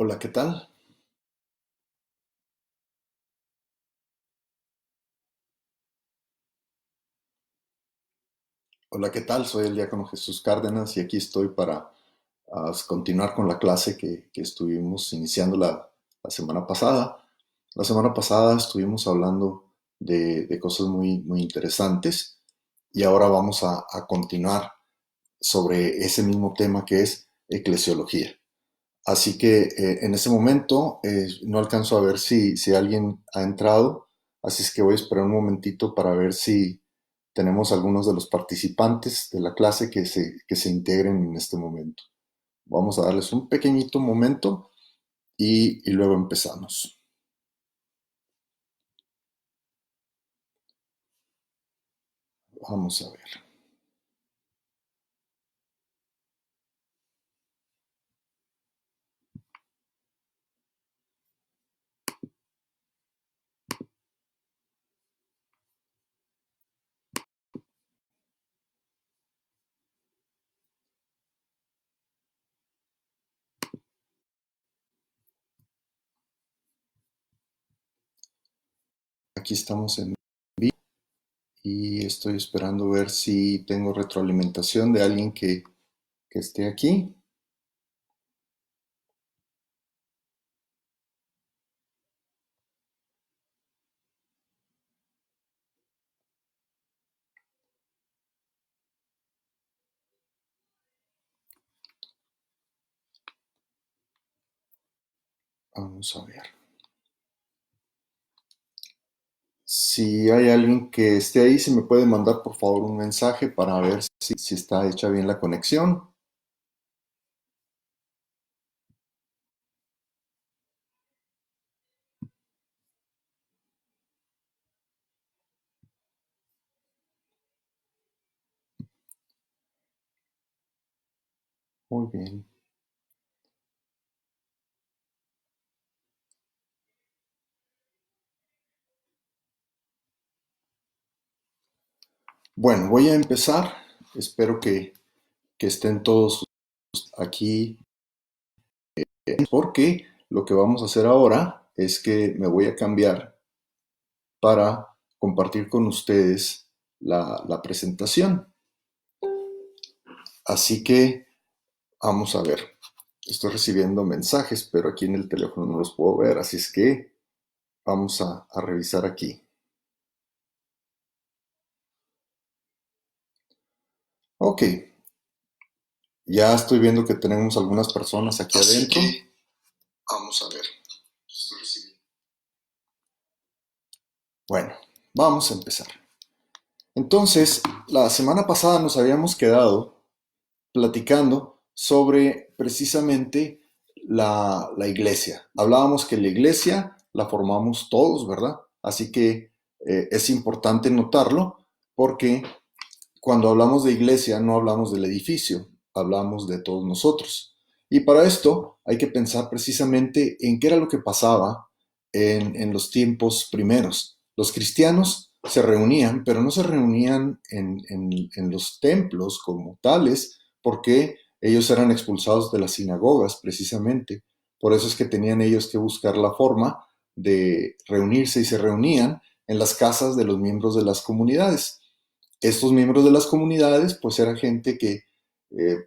Hola, ¿qué tal? Hola, ¿qué tal? Soy el diácono Jesús Cárdenas y aquí estoy para continuar con la clase que estuvimos iniciando la semana pasada. La semana pasada estuvimos hablando de cosas muy interesantes y ahora vamos a continuar sobre ese mismo tema que es eclesiología. Así que en ese momento no alcanzo a ver si alguien ha entrado, así es que voy a esperar un momentito para ver si tenemos algunos de los participantes de la clase que se integren en este momento. Vamos a darles un pequeñito momento y luego empezamos. Vamos a ver. Aquí estamos en vivo y estoy esperando ver si tengo retroalimentación de alguien que esté aquí. Vamos a ver. Si hay alguien que esté ahí, si me puede mandar por favor un mensaje para ver si está hecha bien la conexión. Muy bien. Bueno, voy a empezar. Espero que estén todos aquí porque lo que vamos a hacer ahora es que me voy a cambiar para compartir con ustedes la presentación. Así que vamos a ver. Estoy recibiendo mensajes, pero aquí en el teléfono no los puedo ver, así es que vamos a revisar aquí. Ok, ya estoy viendo que tenemos algunas personas aquí adentro. Vamos a ver. Bueno, vamos a empezar. Entonces, la semana pasada nos habíamos quedado platicando sobre precisamente la iglesia. Hablábamos que la iglesia la formamos todos, ¿verdad? Así que es importante notarlo porque cuando hablamos de iglesia no hablamos del edificio, hablamos de todos nosotros. Y para esto hay que pensar precisamente en qué era lo que pasaba en los tiempos primeros. Los cristianos se reunían, pero no se reunían en los templos como tales, porque ellos eran expulsados de las sinagogas precisamente. Por eso es que tenían ellos que buscar la forma de reunirse y se reunían en las casas de los miembros de las comunidades. Estos miembros de las comunidades pues era gente que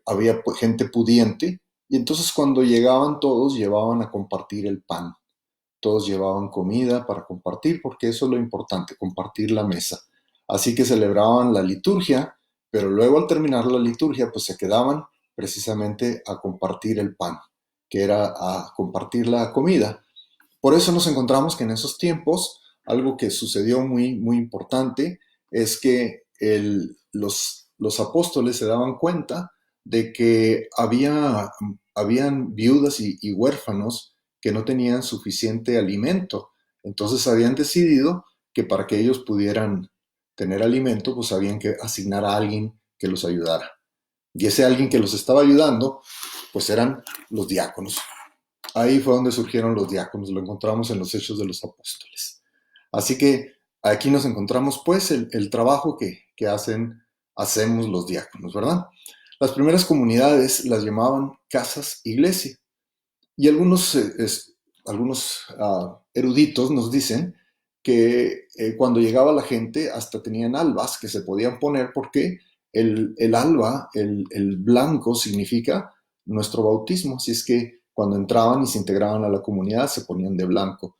había gente pudiente y entonces cuando llegaban todos llevaban a compartir el pan, todos llevaban comida para compartir porque eso es lo importante, compartir la mesa. Así que celebraban la liturgia, pero luego al terminar la liturgia pues se quedaban precisamente a compartir el pan, que era a compartir la comida. Por eso nos encontramos que en esos tiempos algo que sucedió muy importante es que los apóstoles se daban cuenta de que habían viudas y huérfanos que no tenían suficiente alimento. Entonces habían decidido que para que ellos pudieran tener alimento, pues habían que asignar a alguien que los ayudara. Y ese alguien que los estaba ayudando, pues eran los diáconos. Ahí fue donde surgieron los diáconos, lo encontramos en los Hechos de los Apóstoles. Así que aquí nos encontramos pues el trabajo que hacemos los diáconos, ¿verdad? Las primeras comunidades las llamaban casas iglesia. Y algunos eruditos nos dicen que cuando llegaba la gente hasta tenían albas que se podían poner porque el alba, el blanco, significa nuestro bautismo. Así es que cuando entraban y se integraban a la comunidad se ponían de blanco.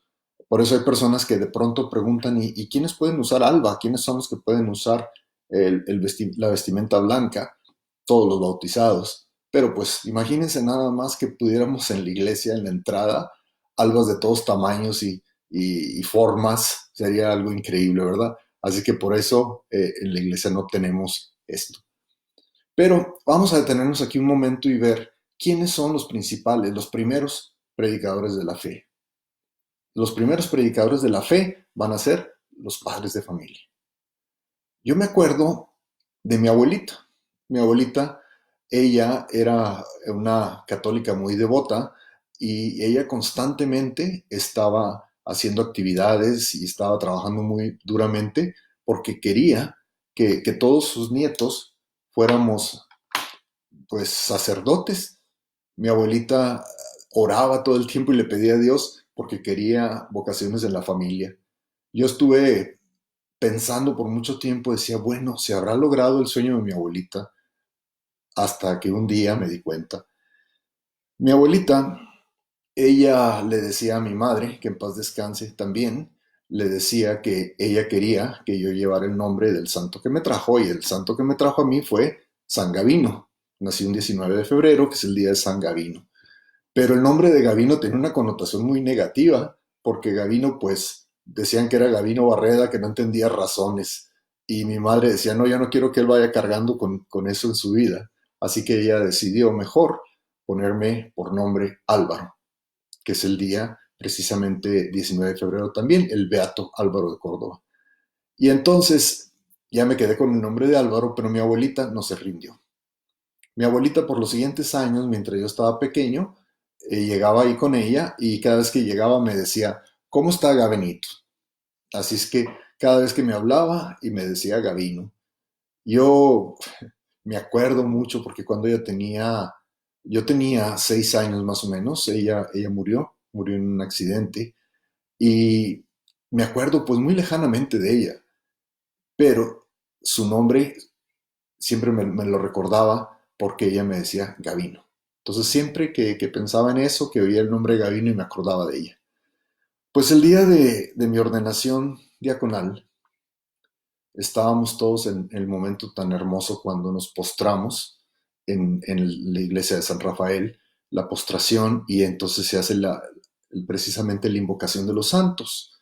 Por eso hay personas que de pronto preguntan, ¿y quiénes pueden usar alba? ¿Quiénes son los que pueden usar la vestimenta blanca? Todos los bautizados. Pero pues imagínense nada más que pudiéramos en la iglesia, en la entrada, albas de todos tamaños y formas, sería algo increíble, ¿verdad? Así que por eso en la iglesia no tenemos esto. Pero vamos a detenernos aquí un momento y ver quiénes son los principales, los primeros predicadores de la fe. Los primeros predicadores de la fe van a ser los padres de familia. Yo me acuerdo de mi abuelita. Mi abuelita, ella era una católica muy devota y ella constantemente estaba haciendo actividades y estaba trabajando muy duramente porque quería que todos sus nietos fuéramos pues sacerdotes. Mi abuelita oraba todo el tiempo y le pedía a Dios porque quería vocaciones en la familia. Yo estuve pensando por mucho tiempo, decía, bueno, ¿se habrá logrado el sueño de mi abuelita? Hasta que un día me di cuenta. Mi abuelita, ella le decía a mi madre, que en paz descanse también, le decía que ella quería que yo llevara el nombre del santo que me trajo, y el santo que me trajo a mí fue San Gavino. Nací un 19 de febrero, que es el día de San Gavino. Pero el nombre de Gavino tenía una connotación muy negativa, porque Gavino, pues, decían que era Gavino Barreda, que no entendía razones. Y mi madre decía, no, yo no quiero que él vaya cargando con eso en su vida. Así que ella decidió mejor ponerme por nombre Álvaro, que es el día precisamente 19 de febrero también, el Beato Álvaro de Córdoba. Y entonces ya me quedé con el nombre de Álvaro, pero mi abuelita no se rindió. Mi abuelita por los siguientes años, mientras yo estaba pequeño, llegaba ahí con ella y cada vez que llegaba me decía, ¿cómo está Gabenito? Así es que cada vez que me hablaba y me decía Gabino, yo me acuerdo mucho porque cuando yo tenía 6 años más o menos, ella murió en un accidente y me acuerdo pues muy lejanamente de ella, pero su nombre siempre me lo recordaba porque ella me decía Gavino. Entonces siempre que pensaba en eso, que oía el nombre Gavino y me acordaba de ella. Pues el día de mi ordenación diaconal, estábamos todos en el momento tan hermoso cuando nos postramos en la iglesia de San Rafael, la postración, y entonces se hace precisamente la invocación de los santos.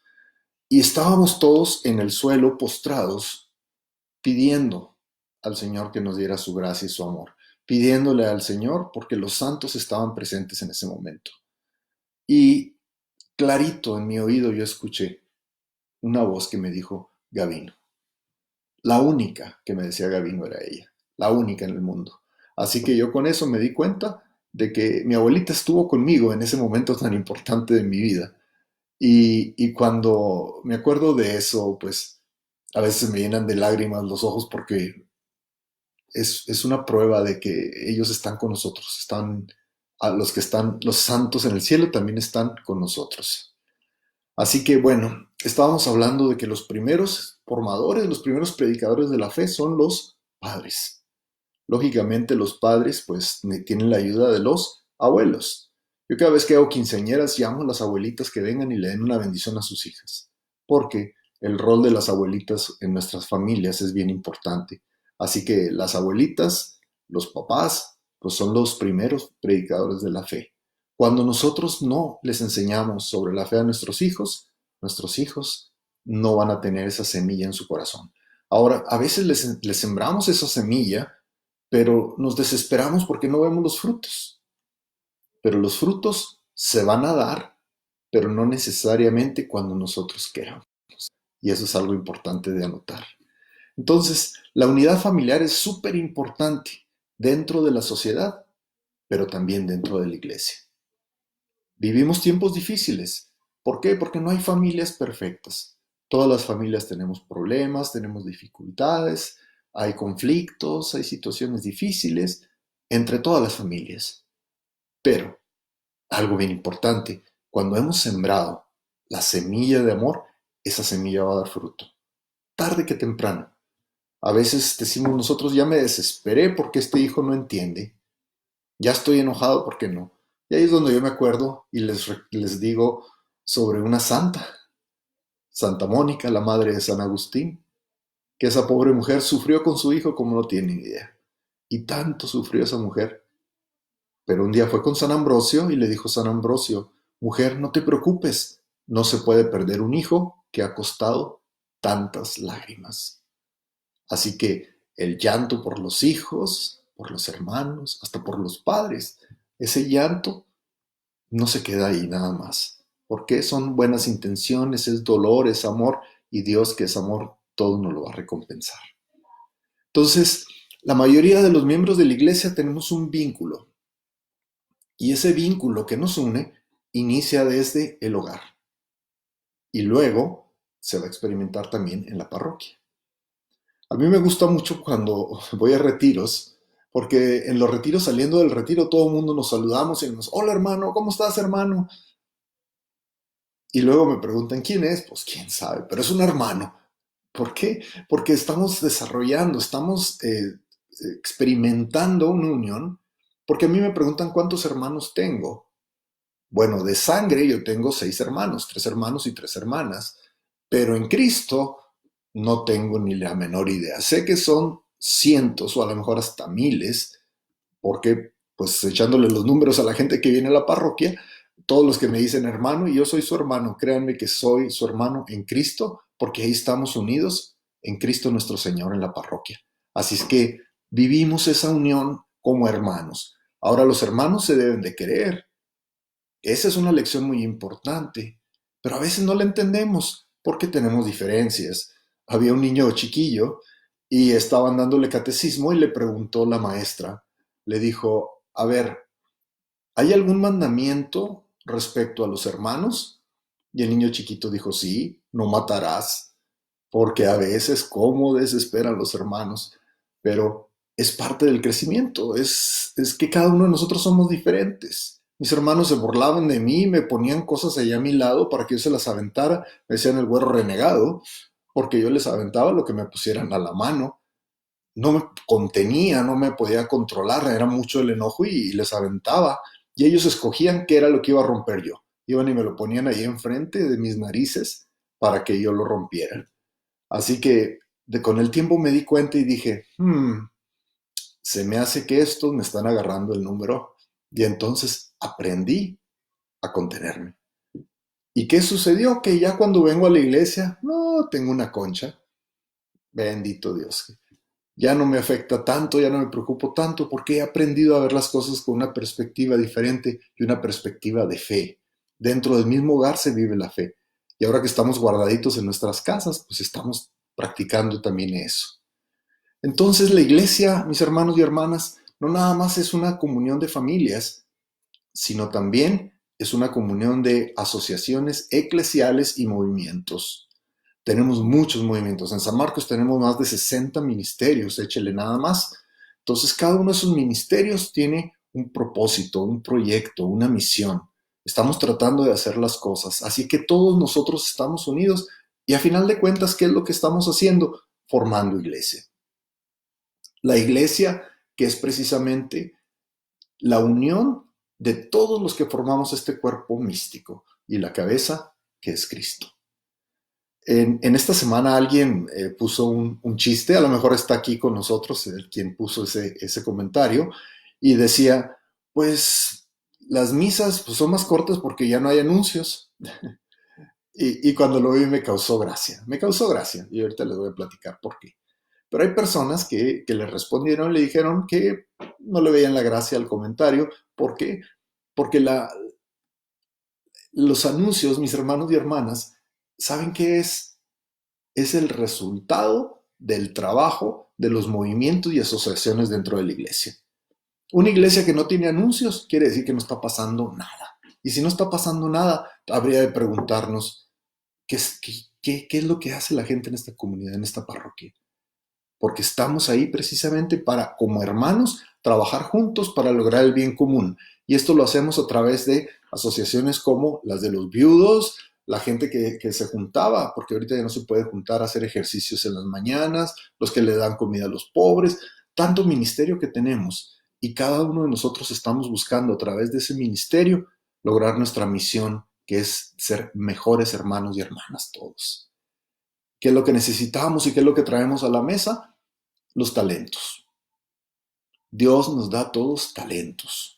Y estábamos todos en el suelo postrados pidiendo al Señor que nos diera su gracia y su amor, pidiéndole al Señor porque los santos estaban presentes en ese momento. Y clarito en mi oído yo escuché una voz que me dijo, Gavino. La única que me decía Gavino era ella, la única en el mundo. Así que yo con eso me di cuenta de que mi abuelita estuvo conmigo en ese momento tan importante de mi vida. Y cuando me acuerdo de eso, pues a veces me llenan de lágrimas los ojos porque es una prueba de que ellos están con nosotros, a los que están, los santos en el cielo también están con nosotros. Así que bueno, estábamos hablando de que los primeros formadores, los primeros predicadores de la fe son los padres. Lógicamente los padres pues tienen la ayuda de los abuelos. Yo cada vez que hago quinceañeras llamo a las abuelitas que vengan y le den una bendición a sus hijas, porque el rol de las abuelitas en nuestras familias es bien importante. Así que las abuelitas, los papás, pues son los primeros predicadores de la fe. Cuando nosotros no les enseñamos sobre la fe a nuestros hijos no van a tener esa semilla en su corazón. Ahora, a veces les sembramos esa semilla, pero nos desesperamos porque no vemos los frutos. Pero los frutos se van a dar, pero no necesariamente cuando nosotros queramos. Y eso es algo importante de anotar. Entonces, la unidad familiar es súper importante dentro de la sociedad, pero también dentro de la iglesia. Vivimos tiempos difíciles. ¿Por qué? Porque no hay familias perfectas. Todas las familias tenemos problemas, tenemos dificultades, hay conflictos, hay situaciones difíciles entre todas las familias. Pero algo bien importante. Cuando hemos sembrado la semilla de amor, esa semilla va a dar fruto, tarde que temprano. A veces decimos nosotros, ya me desesperé porque este hijo no entiende, ya estoy enojado porque no. Y ahí es donde yo me acuerdo y les digo sobre una santa, Santa Mónica, la madre de San Agustín, que esa pobre mujer sufrió con su hijo como no tienen idea. Y tanto sufrió esa mujer. Pero un día fue con San Ambrosio y le dijo San Ambrosio, mujer, no te preocupes, no se puede perder un hijo que ha costado tantas lágrimas. Así que el llanto por los hijos, por los hermanos, hasta por los padres, ese llanto no se queda ahí nada más. Porque son buenas intenciones, es dolor, es amor, y Dios que es amor, todo nos lo va a recompensar. Entonces, la mayoría de los miembros de la iglesia tenemos un vínculo, y ese vínculo que nos une inicia desde el hogar, y luego se va a experimentar también en la parroquia. A mí me gusta mucho cuando voy a retiros, porque en los retiros, saliendo del retiro, todo el mundo nos saludamos y nos, hola hermano, ¿cómo estás hermano? Y luego me preguntan, ¿quién es? Pues quién sabe, pero es un hermano. ¿Por qué? Porque estamos desarrollando, estamos experimentando una unión, porque a mí me preguntan cuántos hermanos tengo. Bueno, de sangre yo tengo 6 hermanos, 3 hermanos y 3 hermanas, pero en Cristo no tengo ni la menor idea. Sé que son cientos o a lo mejor hasta miles, porque pues echándole los números a la gente que viene a la parroquia, todos los que me dicen hermano, y yo soy su hermano, créanme que soy su hermano en Cristo, porque ahí estamos unidos en Cristo nuestro Señor en la parroquia. Así es que vivimos esa unión como hermanos. Ahora los hermanos se deben de querer. Esa es una lección muy importante, pero a veces no la entendemos porque tenemos diferencias. Había un niño chiquillo y estaban dándole catecismo y le preguntó la maestra, le dijo, a ver, ¿hay algún mandamiento respecto a los hermanos? Y el niño chiquito dijo, sí, no matarás, porque a veces cómo desesperan los hermanos, pero es parte del crecimiento, es que cada uno de nosotros somos diferentes. Mis hermanos se burlaban de mí, me ponían cosas allá a mi lado para que yo se las aventara, me decían el güero renegado, porque yo les aventaba lo que me pusieran a la mano, no me contenía, no me podía controlar, era mucho el enojo y les aventaba. Y ellos escogían qué era lo que iba a romper yo. Iban y me lo ponían ahí enfrente de mis narices para que yo lo rompiera. Así que con el tiempo me di cuenta y dije, se me hace que estos me están agarrando el número. Y entonces aprendí a contenerme. ¿Y qué sucedió? Que ya cuando vengo a la iglesia, no, tengo una concha. Bendito Dios. Ya no me afecta tanto, ya no me preocupo tanto, porque he aprendido a ver las cosas con una perspectiva diferente y una perspectiva de fe. Dentro del mismo hogar se vive la fe. Y ahora que estamos guardaditos en nuestras casas, pues estamos practicando también eso. Entonces la iglesia, mis hermanos y hermanas, no nada más es una comunión de familias, sino también es una comunión de asociaciones eclesiales y movimientos. Tenemos muchos movimientos. En San Marcos tenemos más de 60 ministerios, échele nada más. Entonces, cada uno de esos ministerios tiene un propósito, un proyecto, una misión. Estamos tratando de hacer las cosas. Así que todos nosotros estamos unidos y a final de cuentas, ¿qué es lo que estamos haciendo? Formando iglesia. La iglesia que es precisamente la unión de todos los que formamos este cuerpo místico y la cabeza que es Cristo. En esta semana alguien puso un chiste, a lo mejor está aquí con nosotros, quien puso ese comentario, y decía, pues las misas pues, son más cortas porque ya no hay anuncios. Y cuando lo vi me causó gracia, y ahorita les voy a platicar por qué. Pero hay personas que le respondieron, le dijeron que no le veían la gracia al comentario. ¿Por qué? Porque los anuncios, mis hermanos y hermanas, ¿saben qué es? Es el resultado del trabajo de los movimientos y asociaciones dentro de la iglesia. Una iglesia que no tiene anuncios quiere decir que no está pasando nada. Y si no está pasando nada, habría de preguntarnos qué es lo que hace la gente en esta comunidad, en esta parroquia. Porque estamos ahí precisamente para, como hermanos, trabajar juntos para lograr el bien común. Y esto lo hacemos a través de asociaciones como las de los viudos, la gente que se juntaba, porque ahorita ya no se puede juntar a hacer ejercicios en las mañanas, los que le dan comida a los pobres, tanto ministerio que tenemos. Y cada uno de nosotros estamos buscando a través de ese ministerio lograr nuestra misión, que es ser mejores hermanos y hermanas todos. ¿Qué es lo que necesitamos y qué es lo que traemos a la mesa? Los talentos. Dios nos da a todos talentos.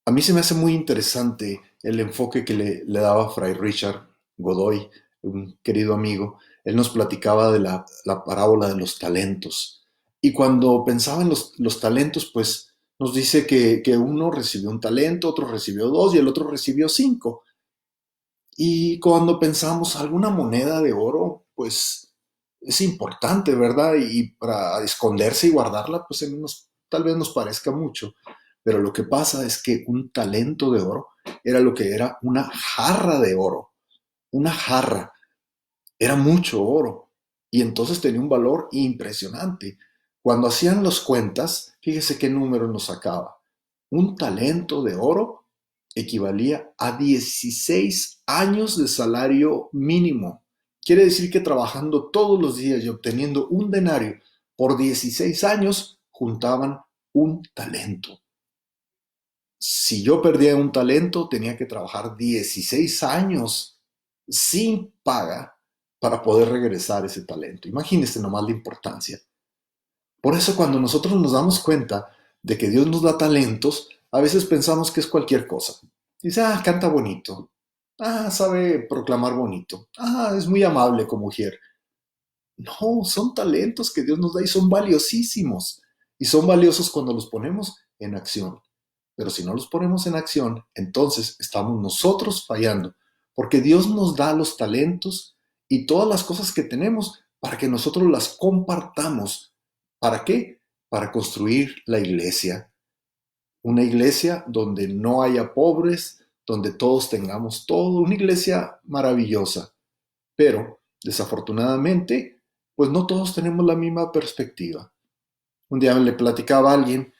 A mí se me hace muy interesante el enfoque que le daba Fray Richard Godoy, un querido amigo. Él nos platicaba de la parábola de los talentos. Y cuando pensaba en los talentos, pues nos dice que uno recibió un talento, otro recibió dos y el otro recibió cinco. Y cuando pensamos alguna moneda de oro, pues es importante, ¿verdad? Y para esconderse y guardarla, pues tal vez nos parezca mucho. Pero lo que pasa es que un talento de oro era lo que era una jarra de oro. Una jarra. Era mucho oro. Y entonces tenía un valor impresionante. Cuando hacían las cuentas, fíjese qué número nos sacaba. Un talento de oro equivalía a 16 años de salario mínimo. Quiere decir que trabajando todos los días y obteniendo un denario por 16 años, juntaban un talento. Si yo perdía un talento, tenía que trabajar 16 años sin paga para poder regresar ese talento. Imagínense nomás la importancia. Por eso cuando nosotros nos damos cuenta de que Dios nos da talentos, a veces pensamos que es cualquier cosa. Dice, canta bonito. Sabe proclamar bonito. Es muy amable como mujer. No, son talentos que Dios nos da y son valiosísimos. Y son valiosos cuando los ponemos en acción. Pero si no los ponemos en acción, entonces estamos nosotros fallando. Porque Dios nos da los talentos y todas las cosas que tenemos para que nosotros las compartamos. ¿Para qué? Para construir la iglesia. Una iglesia donde no haya pobres, donde todos tengamos todo. Una iglesia maravillosa. Pero, desafortunadamente, pues no todos tenemos la misma perspectiva. Un día le platicaba a alguien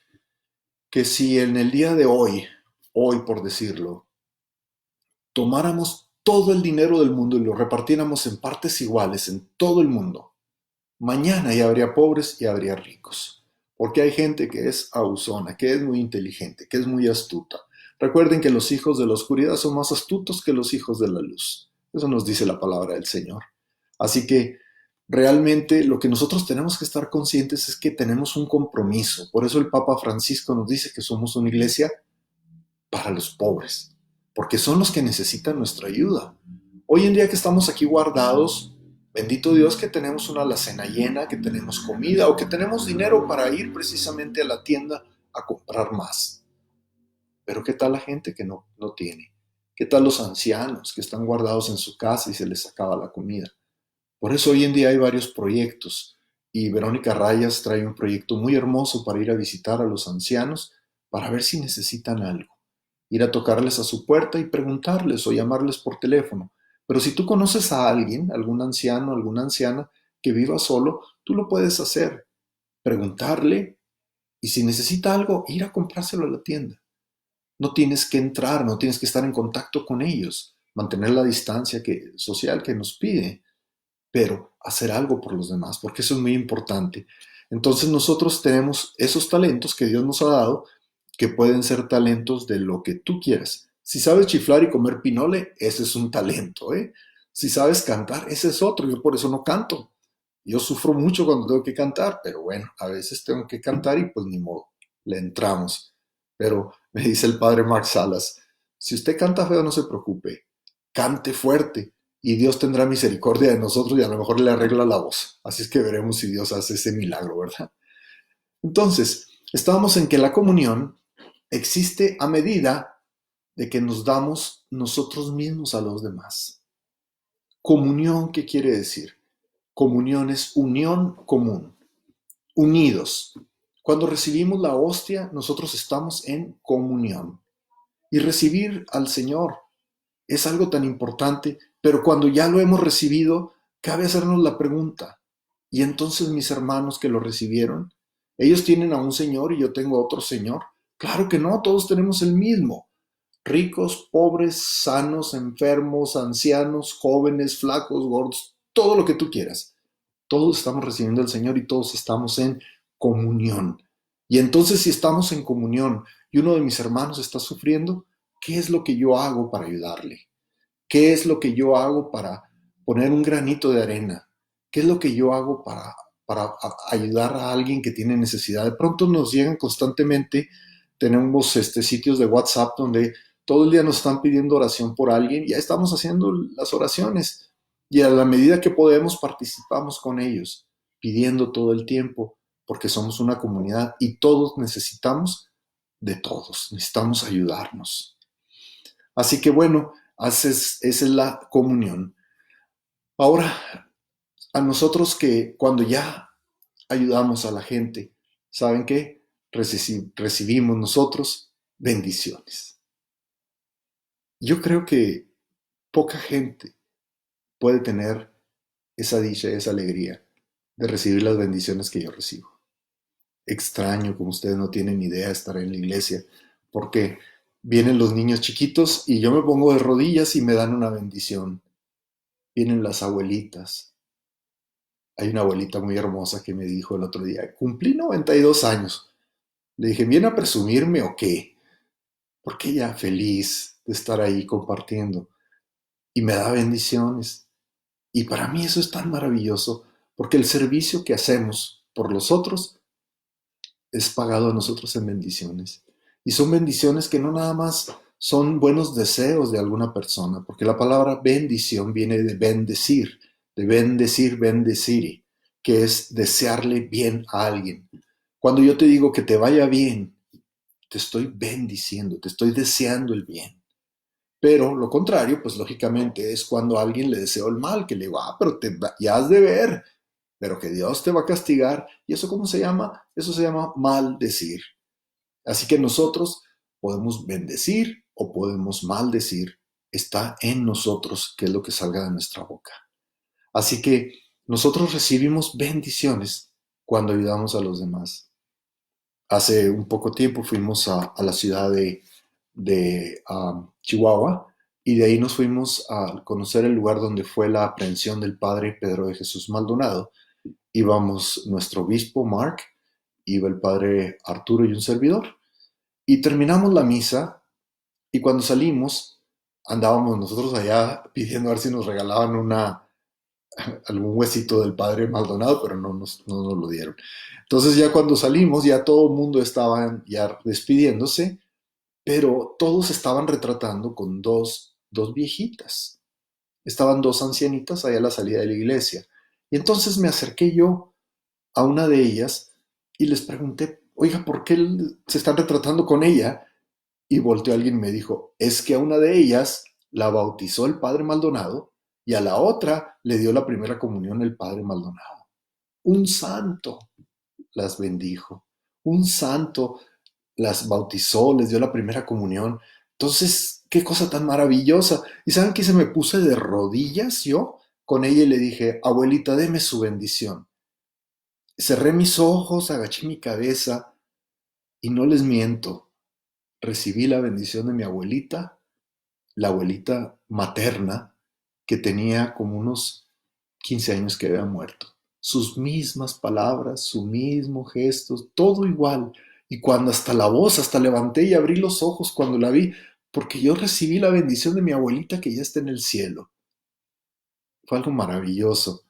que si en el día de hoy por decirlo, tomáramos todo el dinero del mundo y lo repartiéramos en partes iguales en todo el mundo, mañana ya habría pobres y habría ricos. Porque hay gente que es abusona, que es muy inteligente, que es muy astuta. Recuerden que los hijos de la oscuridad son más astutos que los hijos de la luz. Eso nos dice la palabra del Señor. Así que realmente lo que nosotros tenemos que estar conscientes es que tenemos un compromiso. Por eso el Papa Francisco nos dice que somos una iglesia para los pobres, porque son los que necesitan nuestra ayuda. Hoy en día que estamos aquí guardados, bendito Dios que tenemos una alacena llena, que tenemos comida o que tenemos dinero para ir precisamente a la tienda a comprar más. Pero ¿qué tal la gente que no tiene? ¿Qué tal los ancianos que están guardados en su casa y se les acaba la comida? Por eso hoy en día hay varios proyectos y Verónica Rayas trae un proyecto muy hermoso para ir a visitar a los ancianos para ver si necesitan algo. Ir a tocarles a su puerta y preguntarles o llamarles por teléfono. Pero si tú conoces a alguien, algún anciano, alguna anciana que viva solo, tú lo puedes hacer. Preguntarle y si necesita algo, ir a comprárselo a la tienda. No tienes que entrar, no tienes que estar en contacto con ellos, mantener la distancia social que nos pide, pero hacer algo por los demás, porque eso es muy importante. Entonces nosotros tenemos esos talentos que Dios nos ha dado, que pueden ser talentos de lo que tú quieras. Si sabes chiflar y comer pinole, ese es un talento, ¿eh? Si sabes cantar, ese es otro. Yo por eso no canto. Yo sufro mucho cuando tengo que cantar, pero bueno, a veces tengo que cantar y pues ni modo, le entramos. Pero me dice el padre Mark Salas, si usted canta feo, no se preocupe, cante fuerte y Dios tendrá misericordia de nosotros y a lo mejor le arregla la voz. Así es que veremos si Dios hace ese milagro, ¿verdad? Entonces, estábamos en que la comunión existe a medida de que nos damos nosotros mismos a los demás. Comunión, ¿qué quiere decir? Comunión es unión común, unidos. Cuando recibimos la hostia, nosotros estamos en comunión. Y recibir al Señor es algo tan importante, pero cuando ya lo hemos recibido, cabe hacernos la pregunta, ¿y entonces mis hermanos que lo recibieron? Ellos tienen a un Señor y yo tengo a otro Señor. Claro que no, todos tenemos el mismo. Ricos, pobres, sanos, enfermos, ancianos, jóvenes, flacos, gordos, todo lo que tú quieras. Todos estamos recibiendo al Señor y todos estamos en comunión. Y entonces si estamos en comunión y uno de mis hermanos está sufriendo, ¿qué es lo que yo hago para ayudarle? ¿Qué es lo que yo hago para poner un granito de arena? ¿Qué es lo que yo hago para ayudar a alguien que tiene necesidad? De pronto nos llegan constantemente, tenemos sitios de WhatsApp donde todo el día nos están pidiendo oración por alguien, ya estamos haciendo las oraciones y a la medida que podemos participamos con ellos, pidiendo todo el tiempo, porque somos una comunidad y todos necesitamos de todos, necesitamos ayudarnos. Así que bueno, esa es la comunión. Ahora, a nosotros que cuando ya ayudamos a la gente, ¿saben qué? Recibimos nosotros bendiciones. Yo creo que poca gente puede tener esa dicha, esa alegría de recibir las bendiciones que yo recibo. Extraño, como ustedes no tienen idea, estar en la iglesia, porque vienen los niños chiquitos y yo me pongo de rodillas y me dan una bendición. Vienen las abuelitas. Hay una abuelita muy hermosa que me dijo el otro día, cumplí 92 años. Le dije, ¿viene a presumirme o qué? Porque ella feliz de estar ahí compartiendo y me da bendiciones. Y para mí eso es tan maravilloso, porque el servicio que hacemos por los otros es pagado a nosotros en bendiciones. Y son bendiciones que no nada más son buenos deseos de alguna persona, porque la palabra bendición viene de bendecir, bendeciri, que es desearle bien a alguien. Cuando yo te digo que te vaya bien, te estoy bendiciendo, te estoy deseando el bien. Pero lo contrario, pues lógicamente es cuando a alguien le deseo el mal, que le digo, pero ya has de ver, pero que Dios te va a castigar. ¿Y eso cómo se llama? Eso se llama maldecir. Así que nosotros podemos bendecir o podemos maldecir. Está en nosotros qué es lo que salga de nuestra boca. Así que nosotros recibimos bendiciones cuando ayudamos a los demás. Hace un poco tiempo fuimos a la ciudad de Chihuahua y de ahí nos fuimos a conocer el lugar donde fue la aprehensión del padre Pedro de Jesús Maldonado. Íbamos nuestro obispo Mark, iba el padre Arturo y un servidor. Y terminamos la misa y cuando salimos andábamos nosotros allá pidiendo a ver si nos regalaban algún huesito del padre Maldonado, pero no nos lo dieron. Entonces ya cuando salimos ya todo el mundo estaba ya despidiéndose, pero todos estaban retratando con dos viejitas. Estaban dos ancianitas allá a la salida de la iglesia. Y entonces me acerqué yo a una de ellas y les pregunté, oiga, ¿por qué se están retratando con ella? Y volteó alguien y me dijo, es que a una de ellas la bautizó el padre Maldonado y a la otra le dio la primera comunión el padre Maldonado. Un santo las bendijo, un santo las bautizó, les dio la primera comunión. Entonces, qué cosa tan maravillosa. ¿Y saben que se me puse de rodillas yo con ella y le dije, abuelita, deme su bendición? Cerré mis ojos, agaché mi cabeza y no les miento, recibí la bendición de mi abuelita, la abuelita materna, que tenía como unos 15 años que había muerto. Sus mismas palabras, su mismo gesto, todo igual. Y cuando hasta la voz, hasta levanté y abrí los ojos cuando la vi, porque yo recibí la bendición de mi abuelita que ya está en el cielo. Fue algo maravilloso.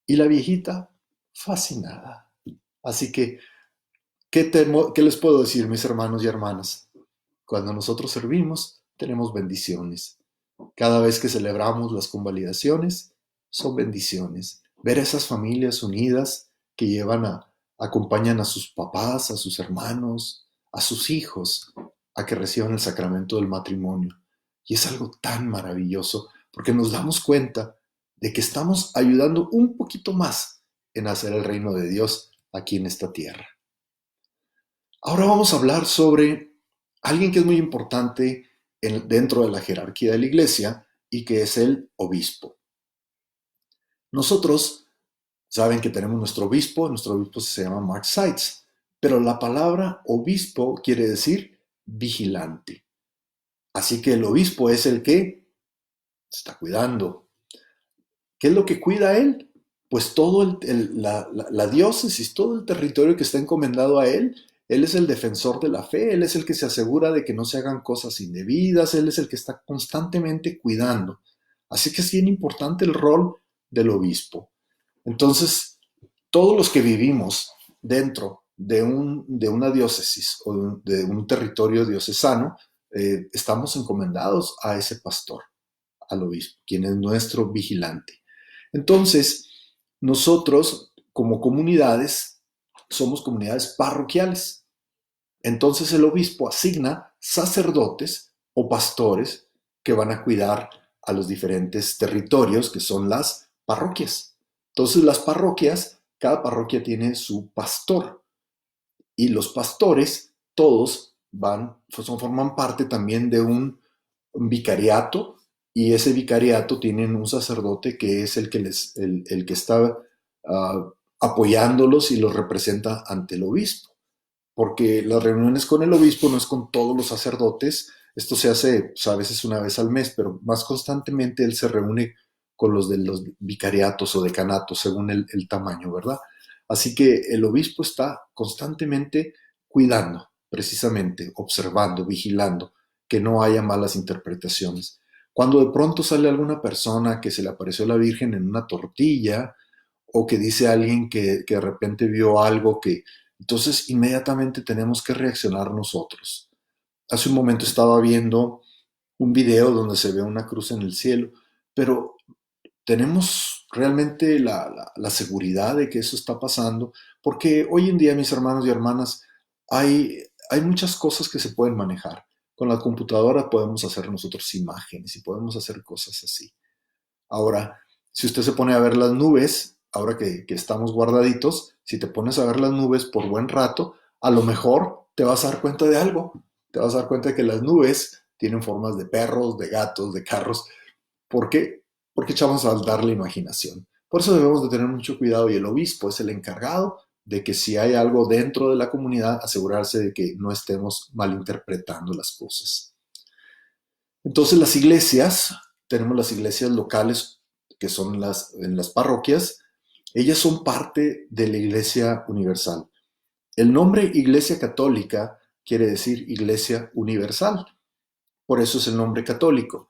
Y la viejita, fascinada. Así que, ¿qué les puedo decir, mis hermanos y hermanas? Cuando nosotros servimos, tenemos bendiciones. Cada vez que celebramos las convalidaciones, son bendiciones. Ver a esas familias unidas que acompañan a sus papás, a sus hermanos, a sus hijos, a que reciban el sacramento del matrimonio. Y es algo tan maravilloso porque nos damos cuenta de que estamos ayudando un poquito más en hacer el reino de Dios aquí en esta tierra. Ahora vamos a hablar sobre alguien que es muy importante dentro de la jerarquía de la iglesia y que es el obispo. Nosotros saben que tenemos nuestro obispo se llama Mark Seitz, pero la palabra obispo quiere decir vigilante. Así que el obispo es el que está cuidando. ¿Qué es lo que cuida él? Pues todo la diócesis, todo el territorio que está encomendado a él. Él es el defensor de la fe, él es el que se asegura de que no se hagan cosas indebidas, él es el que está constantemente cuidando. Así que es bien importante el rol del obispo. Entonces, todos los que vivimos dentro de una diócesis o de un territorio diocesano, estamos encomendados a ese pastor, al obispo, quien es nuestro vigilante. Entonces, nosotros como comunidades somos comunidades parroquiales. Entonces el obispo asigna sacerdotes o pastores que van a cuidar a los diferentes territorios que son las parroquias. Entonces las parroquias, cada parroquia tiene su pastor y los pastores todos forman parte también de un vicariato y ese vicariato tienen un sacerdote que es el que está apoyándolos y los representa ante el obispo porque las reuniones con el obispo no es con todos los sacerdotes, esto se hace pues, a veces una vez al mes, pero más constantemente él se reúne con los de los vicariatos o decanatos, según el tamaño, ¿verdad? Así que el obispo está constantemente cuidando, precisamente, observando, vigilando, que no haya malas interpretaciones. Cuando de pronto sale alguna persona que se le apareció la Virgen en una tortilla, o que dice alguien que de repente vio algo que, entonces inmediatamente tenemos que reaccionar nosotros. Hace un momento estaba viendo un video donde se ve una cruz en el cielo, pero tenemos realmente la seguridad de que eso está pasando, porque hoy en día, mis hermanos y hermanas, hay muchas cosas que se pueden manejar. Con la computadora podemos hacer nosotros imágenes y podemos hacer cosas así. Ahora, si usted se pone a ver las nubes, ahora que estamos guardaditos, si te pones a ver las nubes por buen rato, a lo mejor te vas a dar cuenta de algo. Te vas a dar cuenta de que las nubes tienen formas de perros, de gatos, de carros. ¿Por qué? Porque echamos a dar la imaginación. Por eso debemos de tener mucho cuidado y el obispo es el encargado de que si hay algo dentro de la comunidad, asegurarse de que no estemos malinterpretando las cosas. Entonces las iglesias, tenemos las iglesias locales que son en las parroquias, ellas son parte de la iglesia universal. El nombre iglesia católica quiere decir iglesia universal, por eso es el nombre católico.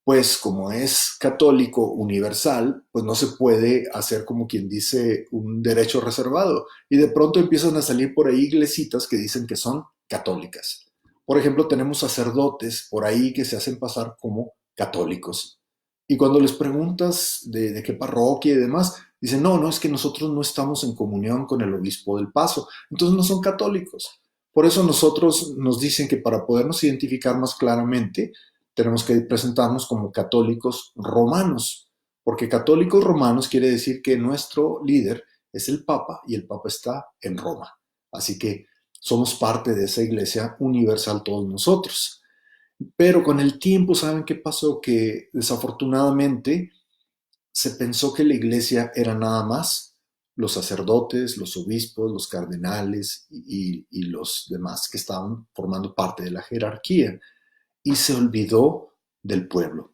Pues como es católico universal, pues no se puede hacer como quien dice un derecho reservado. Y de pronto empiezan a salir por ahí iglesitas que dicen que son católicas. Por ejemplo, tenemos sacerdotes por ahí que se hacen pasar como católicos. Y cuando les preguntas de qué parroquia y demás, dicen, no, es que nosotros no estamos en comunión con el obispo del Paso. Entonces no son católicos. Por eso nosotros nos dicen que para podernos identificar más claramente, tenemos que presentarnos como católicos romanos, porque católicos romanos quiere decir que nuestro líder es el Papa y el Papa está en Roma. Así que somos parte de esa iglesia universal todos nosotros. Pero con el tiempo, ¿saben qué pasó? Que desafortunadamente se pensó que la iglesia era nada más los sacerdotes, los obispos, los cardenales y los demás que estaban formando parte de la jerarquía y se olvidó del pueblo.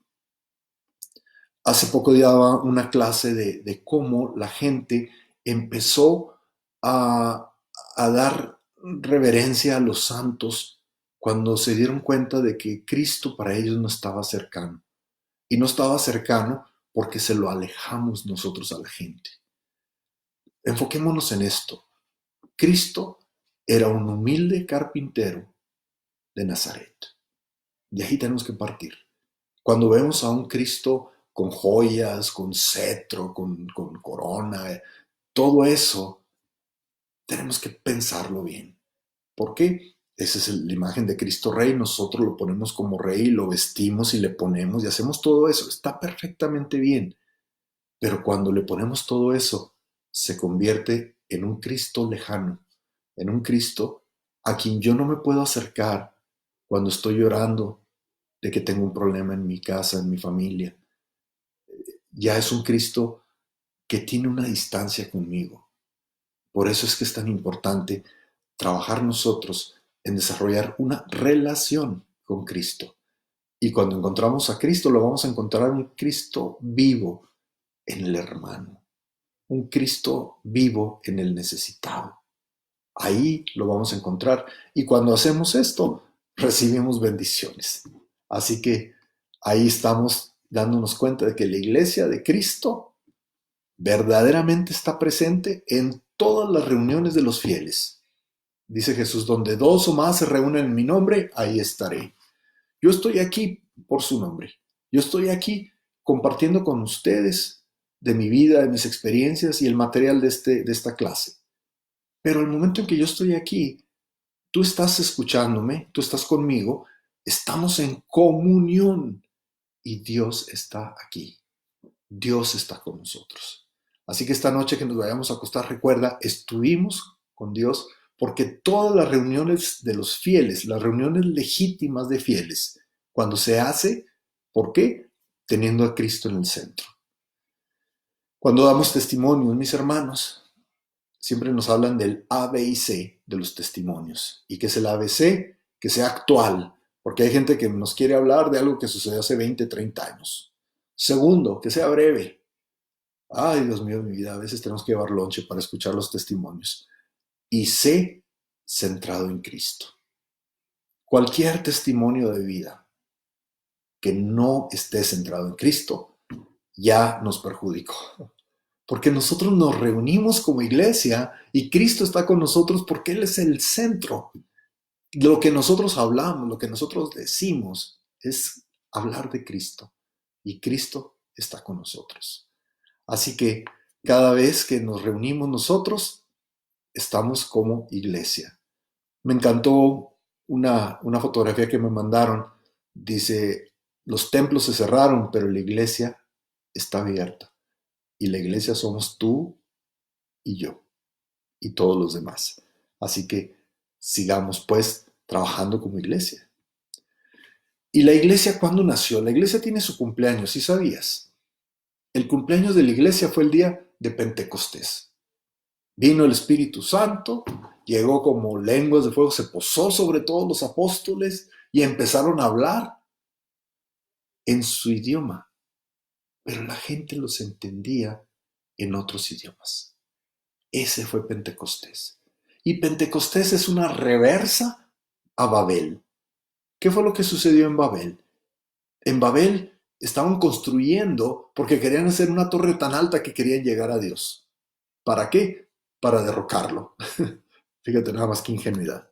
Hace poco daba una clase de cómo la gente empezó a dar reverencia a los santos cuando se dieron cuenta de que Cristo para ellos no estaba cercano. Y no estaba cercano porque se lo alejamos nosotros a la gente. Enfoquémonos en esto. Cristo era un humilde carpintero de Nazaret. De ahí tenemos que partir. Cuando vemos a un Cristo con joyas, con cetro, con corona, todo eso, tenemos que pensarlo bien. ¿Por qué? Esa es la imagen de Cristo Rey, nosotros lo ponemos como Rey, lo vestimos y le ponemos y hacemos todo eso. Está perfectamente bien. Pero cuando le ponemos todo eso, se convierte en un Cristo lejano, en un Cristo a quien yo no me puedo acercar cuando estoy llorando de que tengo un problema en mi casa, en mi familia. Ya es un Cristo que tiene una distancia conmigo. Por eso es que es tan importante trabajar nosotros en desarrollar una relación con Cristo. Y cuando encontramos a Cristo, lo vamos a encontrar un Cristo vivo en el hermano, un Cristo vivo en el necesitado. Ahí lo vamos a encontrar. Y cuando hacemos esto, recibimos bendiciones. Así que ahí estamos dándonos cuenta de que la iglesia de Cristo verdaderamente está presente en todas las reuniones de los fieles. Dice Jesús, donde dos o más se reúnen en mi nombre, ahí estaré. Yo estoy aquí por su nombre. Yo estoy aquí compartiendo con ustedes de mi vida, de mis experiencias y el material de esta clase. Pero el momento en que yo estoy aquí, tú estás escuchándome, tú estás conmigo, estamos en comunión y Dios está aquí. Dios está con nosotros. Así que esta noche que nos vayamos a acostar, recuerda, estuvimos con Dios porque todas las reuniones de los fieles, las reuniones legítimas de fieles, cuando se hace, ¿por qué? Teniendo a Cristo en el centro. Cuando damos testimonio, mis hermanos, siempre nos hablan del A, B y C de los testimonios. ¿Y qué es el ABC? Que sea actual, porque hay gente que nos quiere hablar de algo que sucedió hace 20, 30 años. Segundo, que sea breve. Ay, Dios mío, mi vida, a veces tenemos que llevar lonche para escuchar los testimonios. Y C, centrado en Cristo. Cualquier testimonio de vida que no esté centrado en Cristo ya nos perjudicó. Porque nosotros nos reunimos como iglesia y Cristo está con nosotros porque Él es el centro. Lo que nosotros hablamos, lo que nosotros decimos es hablar de Cristo y Cristo está con nosotros. Así que cada vez que nos reunimos nosotros, estamos como iglesia. Me encantó una fotografía que me mandaron. Dice, los templos se cerraron, pero la iglesia está abierta. Y la iglesia somos tú y yo y todos los demás. Así que sigamos pues trabajando como iglesia. ¿Y la iglesia cuándo nació? La iglesia tiene su cumpleaños, ¿sí sabías? El cumpleaños de la iglesia fue el día de Pentecostés. Vino el Espíritu Santo, llegó como lenguas de fuego, se posó sobre todos los apóstoles y empezaron a hablar en su idioma. Pero la gente los entendía en otros idiomas. Ese fue Pentecostés. Y Pentecostés es una reversa a Babel. ¿Qué fue lo que sucedió en Babel? En Babel estaban construyendo porque querían hacer una torre tan alta que querían llegar a Dios. ¿Para qué? Para derrocarlo. Fíjate nada más que ingenuidad.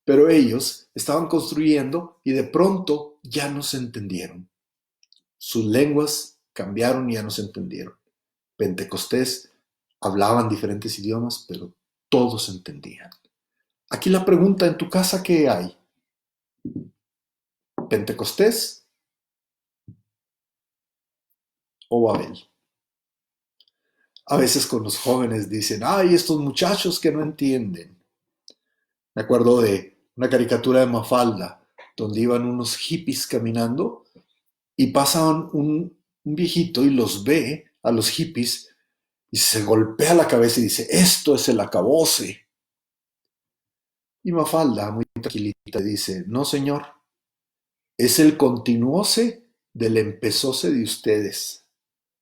Pero ellos estaban construyendo y de pronto ya no se entendieron. Sus lenguas cambiaron y ya no se entendieron. Pentecostés hablaban diferentes idiomas, pero todos entendían. Aquí la pregunta, ¿en tu casa qué hay? ¿Pentecostés o Babel? A veces con los jóvenes dicen, ay, estos muchachos que no entienden. Me acuerdo de una caricatura de Mafalda, donde iban unos hippies caminando y pasan un viejito y los ve a los hippies y se golpea la cabeza y dice, esto es el acabose. Y Mafalda, muy tranquilita, dice, no señor, es el continuose del empezóse de ustedes.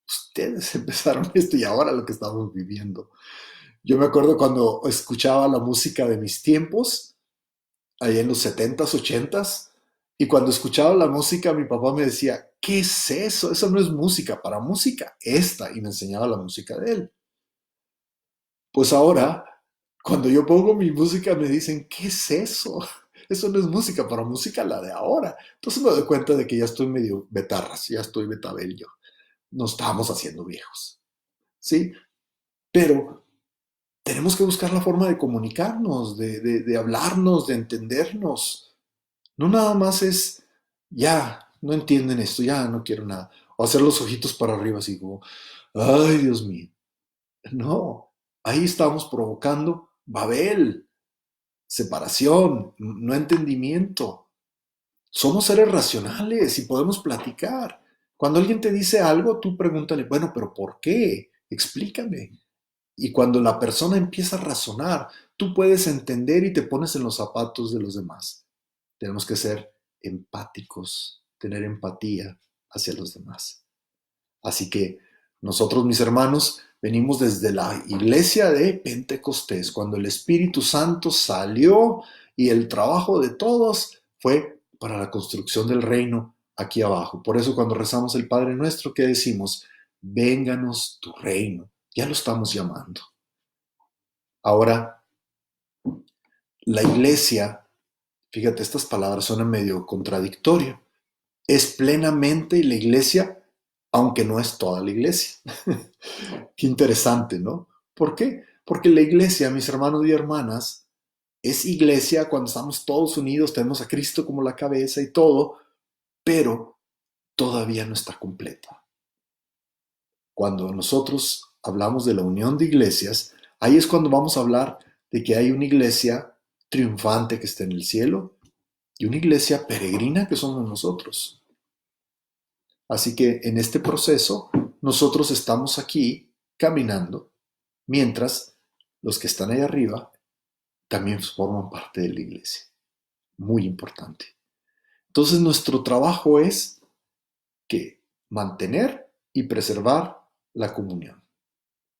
Ustedes empezaron esto y ahora lo que estamos viviendo. Yo me acuerdo cuando escuchaba la música de mis tiempos, allá en los 70s, 80s, y cuando escuchaba la música mi papá me decía, ¿qué es eso? Eso no es música, para música esta, y me enseñaba la música de él. Pues ahora, cuando yo pongo mi música me dicen, ¿qué es eso? Eso no es música, para música la de ahora. Entonces me doy cuenta de que ya estoy medio betarras, ya estoy betabel yo. Nos estamos haciendo viejos, ¿sí? Pero tenemos que buscar la forma de comunicarnos, de hablarnos, de entendernos. No nada más es, ya, no entienden esto, ya no quiero nada. O hacer los ojitos para arriba así como, ay, Dios mío. No, ahí estamos provocando Babel, separación, no entendimiento. Somos seres racionales y podemos platicar. Cuando alguien te dice algo, tú pregúntale, bueno, pero ¿por qué? Explícame. Y cuando la persona empieza a razonar, tú puedes entender y te pones en los zapatos de los demás. Tenemos que ser empáticos, tener empatía hacia los demás. Así que nosotros, mis hermanos, venimos desde la iglesia de Pentecostés, cuando el Espíritu Santo salió y el trabajo de todos fue para la construcción del reino aquí abajo. Por eso cuando rezamos el Padre Nuestro, ¿qué decimos? Vénganos tu reino. Ya lo estamos llamando. Ahora, la iglesia, fíjate, estas palabras suenan medio contradictorias. Es plenamente la iglesia, aunque no es toda la iglesia. Qué interesante, ¿no? ¿Por qué? Porque la iglesia, mis hermanos y hermanas, es iglesia cuando estamos todos unidos, tenemos a Cristo como la cabeza y todo, pero todavía no está completa. Cuando nosotros hablamos de la unión de iglesias, ahí es cuando vamos a hablar de que hay una iglesia triunfante que está en el cielo y una iglesia peregrina que somos nosotros. Así que en este proceso nosotros estamos aquí caminando, mientras los que están ahí arriba también forman parte de la iglesia. Muy importante. Entonces nuestro trabajo es que mantener y preservar la comunión.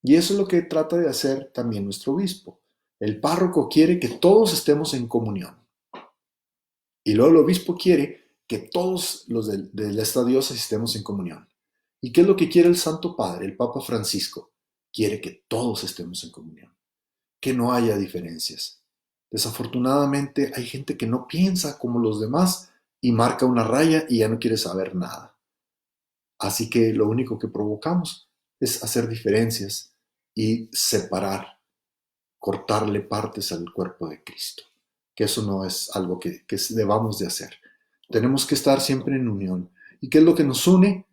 Y eso es lo que trata de hacer también nuestro obispo. El párroco quiere que todos estemos en comunión. Y luego el obispo quiere que todos los de esta diócesis estemos en comunión. ¿Y qué es lo que quiere el Santo Padre, el Papa Francisco? Quiere que todos estemos en comunión, que no haya diferencias. Desafortunadamente hay gente que no piensa como los demás y marca una raya y ya no quiere saber nada. Así que lo único que provocamos es hacer diferencias y separar, cortarle partes al cuerpo de Cristo. Que eso no es algo que debamos de hacer. Tenemos que estar siempre en unión. ¿Y qué es lo que nos une?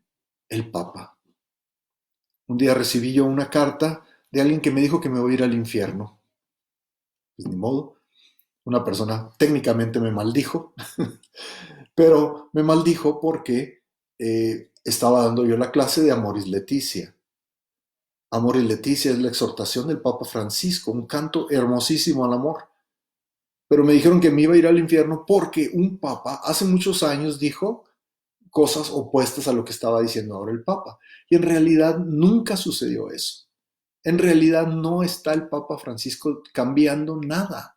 El Papa. Un día recibí yo una carta de alguien que me dijo que me voy a ir al infierno. Pues ni modo. Una persona técnicamente me maldijo, pero me maldijo porque estaba dando yo la clase de Amoris Laetitia. Amoris Laetitia es la exhortación del Papa Francisco, un canto hermosísimo al amor. Pero me dijeron que me iba a ir al infierno porque un papa hace muchos años dijo cosas opuestas a lo que estaba diciendo ahora el papa. Y en realidad nunca sucedió eso. En realidad no está el Papa Francisco cambiando nada.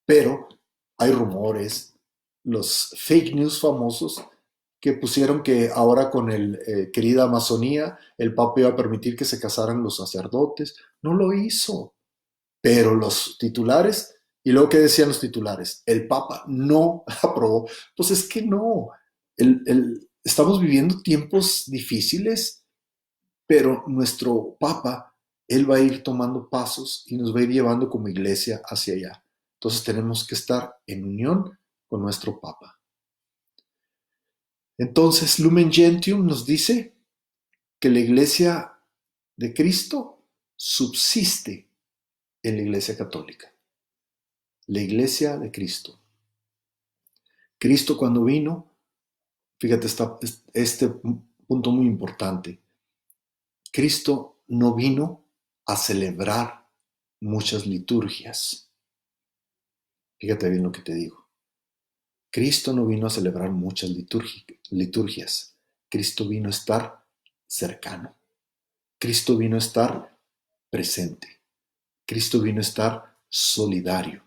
Pero hay rumores, los fake news famosos que pusieron que ahora con el querida Amazonía el Papa iba a permitir que se casaran los sacerdotes. No lo hizo. Pero los titulares, y luego ¿qué decían los titulares? El Papa no aprobó. Pues es que no. Estamos viviendo tiempos difíciles, pero nuestro Papa, él va a ir tomando pasos y nos va a ir llevando como iglesia hacia allá. Entonces tenemos que estar en unión con nuestro Papa. Entonces Lumen Gentium nos dice que la iglesia de Cristo subsiste en la iglesia católica. La iglesia de Cristo. Cristo cuando vino, fíjate este punto muy importante, Cristo no vino a celebrar muchas liturgias. Fíjate bien lo que te digo. Cristo no vino a celebrar muchas liturgias. Cristo vino a estar cercano. Cristo vino a estar presente. Cristo vino a estar solidario.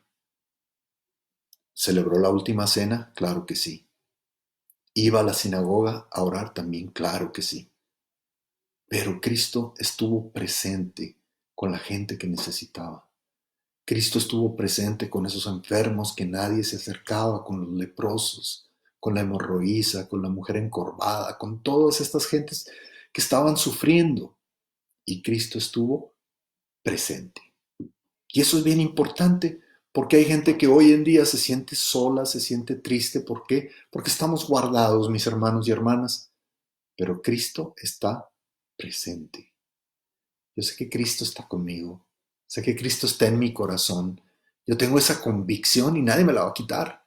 ¿Celebró la última cena? Claro que sí. ¿Iba a la sinagoga a orar también? Claro que sí. Pero Cristo estuvo presente con la gente que necesitaba. Cristo estuvo presente con esos enfermos que nadie se acercaba, con los leprosos, con la hemorroísa, con la mujer encorvada, con todas estas gentes que estaban sufriendo. Y Cristo estuvo presente. Y eso es bien importante porque hay gente que hoy en día se siente sola, se siente triste. ¿Por qué? Porque estamos guardados, mis hermanos y hermanas. Pero Cristo está presente. Yo sé que Cristo está conmigo. Sé que Cristo está en mi corazón. Yo tengo esa convicción y nadie me la va a quitar.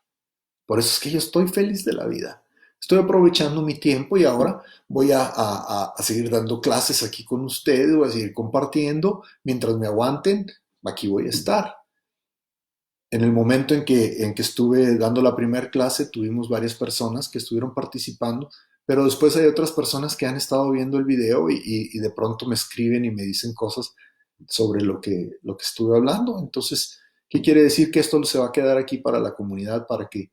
Por eso es que yo estoy feliz de la vida. Estoy aprovechando mi tiempo y ahora voy a seguir dando clases aquí con ustedes, voy a seguir compartiendo. Mientras me aguanten, aquí voy a estar. En el momento en que estuve dando la primera clase, tuvimos varias personas que estuvieron participando, pero después hay otras personas que han estado viendo el video y de pronto me escriben y me dicen cosas sobre lo que estuve hablando. Entonces, ¿qué quiere decir? Que esto se va a quedar aquí para la comunidad, para que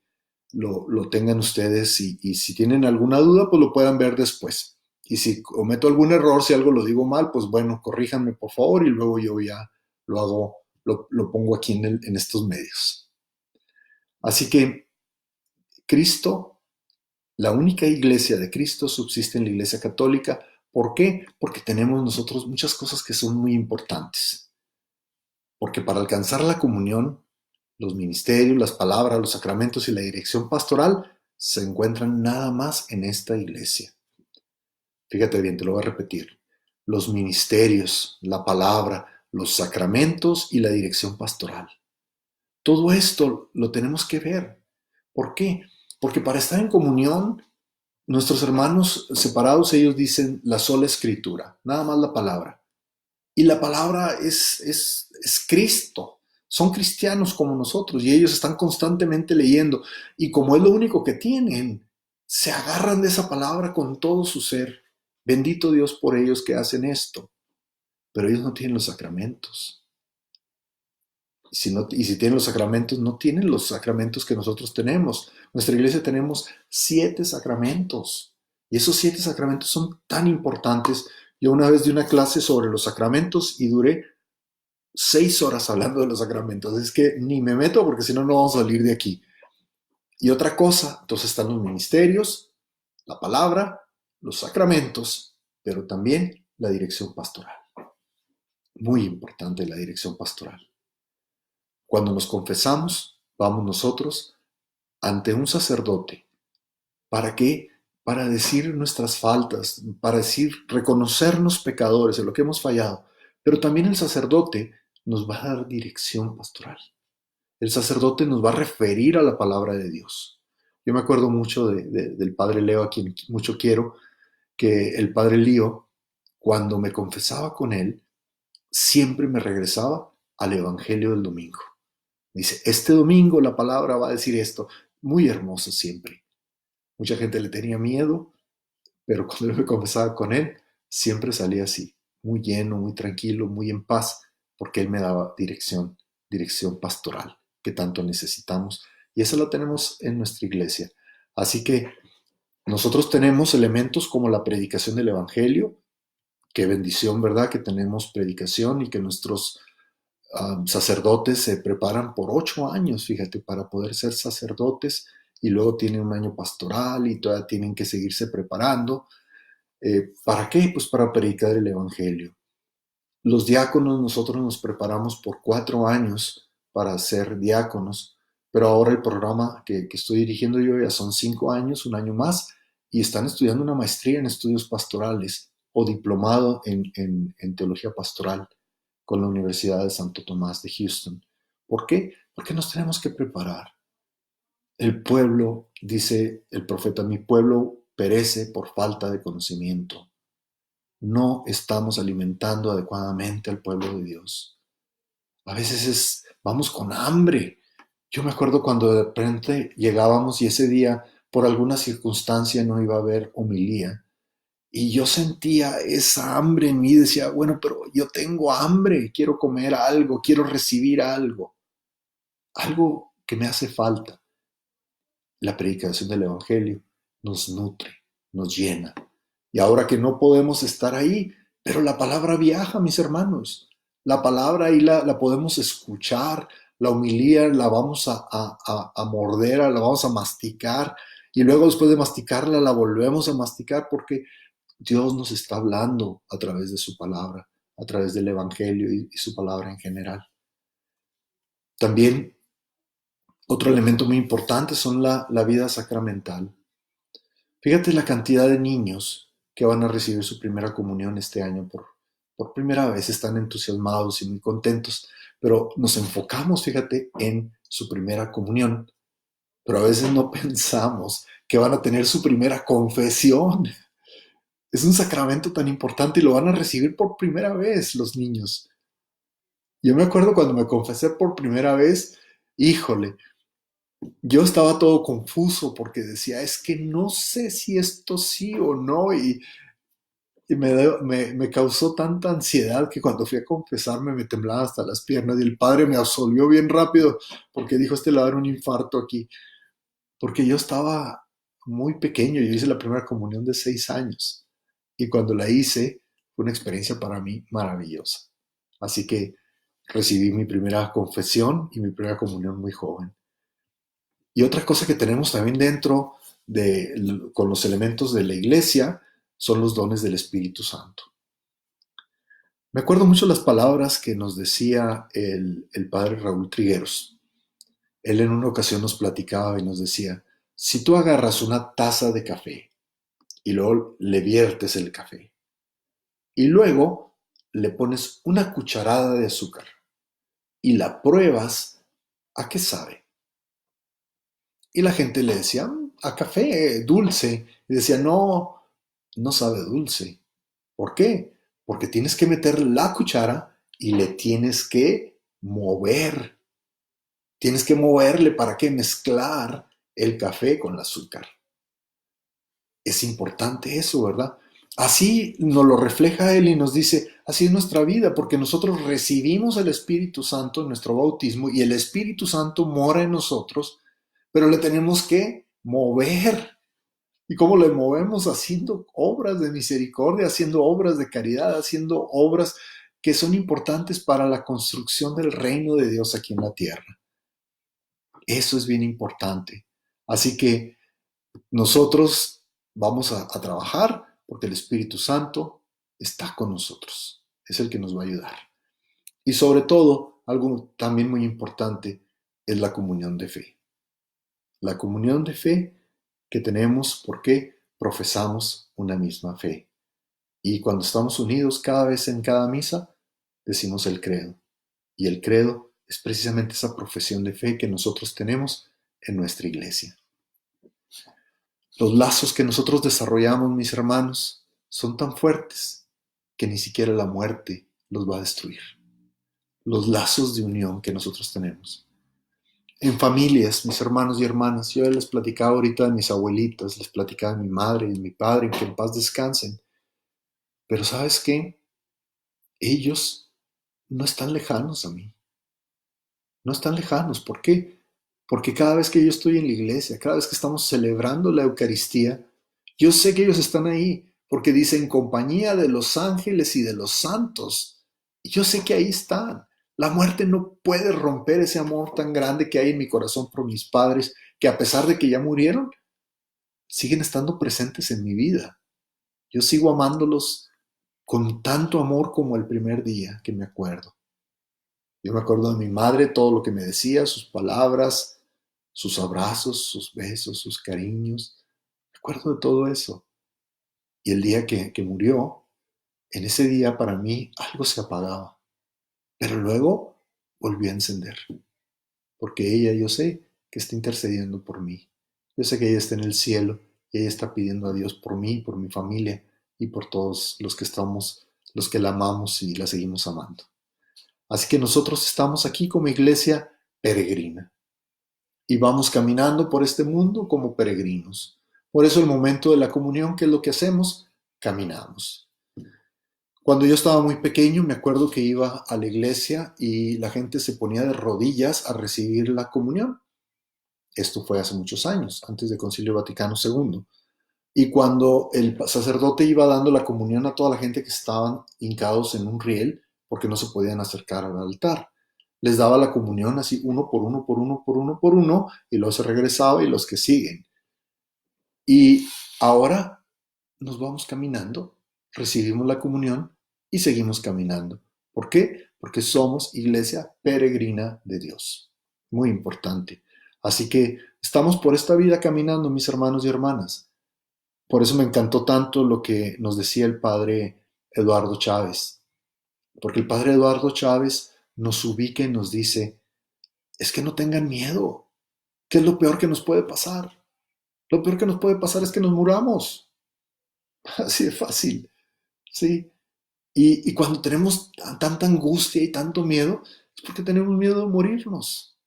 lo tengan ustedes y si tienen alguna duda, pues lo puedan ver después. Y si cometo algún error, si algo lo digo mal, pues bueno, corríjanme por favor y luego yo ya lo hago, lo pongo aquí en estos medios. Así que Cristo, la única iglesia de Cristo subsiste en la iglesia católica. ¿Por qué? Porque tenemos nosotros muchas cosas que son muy importantes. Porque para alcanzar la comunión, los ministerios, las palabras, los sacramentos y la dirección pastoral se encuentran nada más en esta iglesia. Fíjate bien, te lo voy a repetir. Los ministerios, la palabra, los sacramentos y la dirección pastoral. Todo esto lo tenemos que ver. ¿Por qué? Porque para estar en comunión, nuestros hermanos separados, ellos dicen la sola escritura, nada más la palabra. Y la palabra es Cristo. Son cristianos como nosotros y ellos están constantemente leyendo. Y como es lo único que tienen, se agarran de esa palabra con todo su ser. Bendito Dios por ellos que hacen esto. Pero ellos no tienen los sacramentos. Y si tienen los sacramentos, no tienen los sacramentos que nosotros tenemos. Nuestra iglesia tenemos 7 sacramentos. Y esos 7 sacramentos son tan importantes. Yo una vez di una clase sobre los sacramentos y duré 6 horas hablando de los sacramentos. Es que ni me meto porque si no, no vamos a salir de aquí. Y otra cosa, entonces están los ministerios, la palabra, los sacramentos, pero también la dirección pastoral. Muy importante la dirección pastoral. Cuando nos confesamos, vamos nosotros ante un sacerdote. ¿Para qué? Para decir nuestras faltas, para decir, reconocernos pecadores en lo que hemos fallado. Pero también el sacerdote nos va a dar dirección pastoral. El sacerdote nos va a referir a la palabra de Dios. Yo me acuerdo mucho del padre Leo, a quien mucho quiero, que el padre Lío, cuando me confesaba con él, siempre me regresaba al Evangelio del domingo. Dice, este domingo la palabra va a decir esto. Muy hermoso siempre. Mucha gente le tenía miedo, pero cuando yo me confesaba con él, siempre salía así, muy lleno, muy tranquilo, muy en paz, porque él me daba dirección pastoral que tanto necesitamos. Y eso lo tenemos en nuestra iglesia. Así que nosotros tenemos elementos como la predicación del Evangelio. Qué bendición, ¿verdad? Que tenemos predicación y que nuestros sacerdotes se preparan por 8 años, fíjate, para poder ser sacerdotes y luego tienen un año pastoral y todavía tienen que seguirse preparando. ¿Para qué? Pues para predicar el Evangelio. Los diáconos, nosotros nos preparamos por 4 años para ser diáconos, pero ahora el programa que estoy dirigiendo yo ya son 5 años, un año más, y están estudiando una maestría en estudios pastorales o diplomado en teología pastoral con la Universidad de Santo Tomás de Houston. ¿Por qué? Porque nos tenemos que preparar. El pueblo, dice el profeta, mi pueblo perece por falta de conocimiento. No estamos alimentando adecuadamente al pueblo de Dios. A veces vamos con hambre. Yo me acuerdo cuando de repente llegábamos y ese día, por alguna circunstancia, no iba a haber homilía. Y yo sentía esa hambre en mí, decía, bueno, pero yo tengo hambre, quiero comer algo, quiero recibir algo que me hace falta. La predicación del Evangelio nos nutre, nos llena. Y ahora que no podemos estar ahí, pero la palabra viaja, mis hermanos. La palabra ahí la podemos escuchar, la homilía la vamos a morder, la vamos a masticar y luego después de masticarla la volvemos a masticar porque Dios nos está hablando a través de su palabra, a través del Evangelio y su palabra en general. También otro elemento muy importante son la vida sacramental. Fíjate la cantidad de niños que van a recibir su primera comunión este año por primera vez. Están entusiasmados y muy contentos, pero nos enfocamos, fíjate, en su primera comunión. Pero a veces no pensamos que van a tener su primera confesión. Es un sacramento tan importante y lo van a recibir por primera vez los niños. Yo me acuerdo cuando me confesé por primera vez, híjole, yo estaba todo confuso porque decía, es que no sé si esto sí o no, y me causó tanta ansiedad que cuando fui a confesarme me temblaban hasta las piernas y el padre me absolvió bien rápido porque dijo, este le va a dar un infarto aquí, porque yo estaba muy pequeño, yo hice la primera comunión de 6 años y cuando la hice fue una experiencia para mí maravillosa. Así que recibí mi primera confesión y mi primera comunión muy joven. Y otra cosa que tenemos también dentro con los elementos de la iglesia son los dones del Espíritu Santo. Me acuerdo mucho las palabras que nos decía el padre Raúl Trigueros. Él en una ocasión nos platicaba y nos decía, si tú agarras una taza de café y luego le viertes el café y luego le pones una cucharada de azúcar y la pruebas, ¿a qué sabe? Y la gente le decía, a café, dulce. Y decía, no, no sabe dulce. ¿Por qué? Porque tienes que meter la cuchara y le tienes que mover. Tienes que moverle para que mezclar el café con el azúcar. Es importante eso, ¿verdad? Así nos lo refleja Él y nos dice, así es nuestra vida, porque nosotros recibimos el Espíritu Santo en nuestro bautismo y el Espíritu Santo mora en nosotros, pero le tenemos que mover. ¿Y cómo le movemos? Haciendo obras de misericordia, haciendo obras de caridad, haciendo obras que son importantes para la construcción del reino de Dios aquí en la tierra. Eso es bien importante. Así que nosotros vamos a trabajar porque el Espíritu Santo está con nosotros. Es el que nos va a ayudar. Y sobre todo, algo también muy importante es la comunión de fe. La comunión de fe que tenemos porque profesamos una misma fe. Y cuando estamos unidos cada vez en cada misa, decimos el credo. Y el credo es precisamente esa profesión de fe que nosotros tenemos en nuestra iglesia. Los lazos que nosotros desarrollamos, mis hermanos, son tan fuertes que ni siquiera la muerte los va a destruir. Los lazos de unión que nosotros tenemos. En familias, mis hermanos y hermanas, yo les platicaba ahorita de mis abuelitas, les platicaba de mi madre y de mi padre, que en paz descansen. Pero ¿sabes qué? Ellos no están lejanos a mí. No están lejanos. ¿Por qué? Porque cada vez que yo estoy en la iglesia, cada vez que estamos celebrando la Eucaristía, yo sé que ellos están ahí, porque dicen compañía de los ángeles y de los santos. Y yo sé que ahí están. La muerte no puede romper ese amor tan grande que hay en mi corazón por mis padres, que a pesar de que ya murieron, siguen estando presentes en mi vida. Yo sigo amándolos con tanto amor como el primer día que me acuerdo. Yo me acuerdo de mi madre, todo lo que me decía, sus palabras, sus abrazos, sus besos, sus cariños. Me acuerdo de todo eso. Y el día que murió, en ese día para mí algo se apagaba, pero luego volvió a encender, porque ella, yo sé que está intercediendo por mí. Yo sé que ella está en el cielo y ella está pidiendo a Dios por mí, por mi familia y por todos los que estamos, los que la amamos y la seguimos amando. Así que nosotros estamos aquí como iglesia peregrina y vamos caminando por este mundo como peregrinos. Por eso el momento de la comunión, ¿qué es lo que hacemos? Caminamos. Cuando yo estaba muy pequeño, me acuerdo que iba a la iglesia y la gente se ponía de rodillas a recibir la comunión. Esto fue hace muchos años, antes del Concilio Vaticano II. Y cuando el sacerdote iba dando la comunión a toda la gente que estaban hincados en un riel, porque no se podían acercar al altar, les daba la comunión así uno por uno, por uno, por uno, por uno, y luego se regresaba y los que siguen. Y ahora nos vamos caminando, recibimos la comunión y seguimos caminando. ¿Por qué? Porque somos iglesia peregrina de Dios. Muy importante. Así que estamos por esta vida caminando, mis hermanos y hermanas. Por eso me encantó tanto lo que nos decía el padre Eduardo Chávez. Porque el padre Eduardo Chávez nos ubica y nos dice, es que no tengan miedo. ¿Qué es lo peor que nos puede pasar? Lo peor que nos puede pasar es que nos muramos. Así de fácil, ¿sí? Y cuando tenemos tanta angustia y tanto miedo, es porque tenemos miedo de morirnos.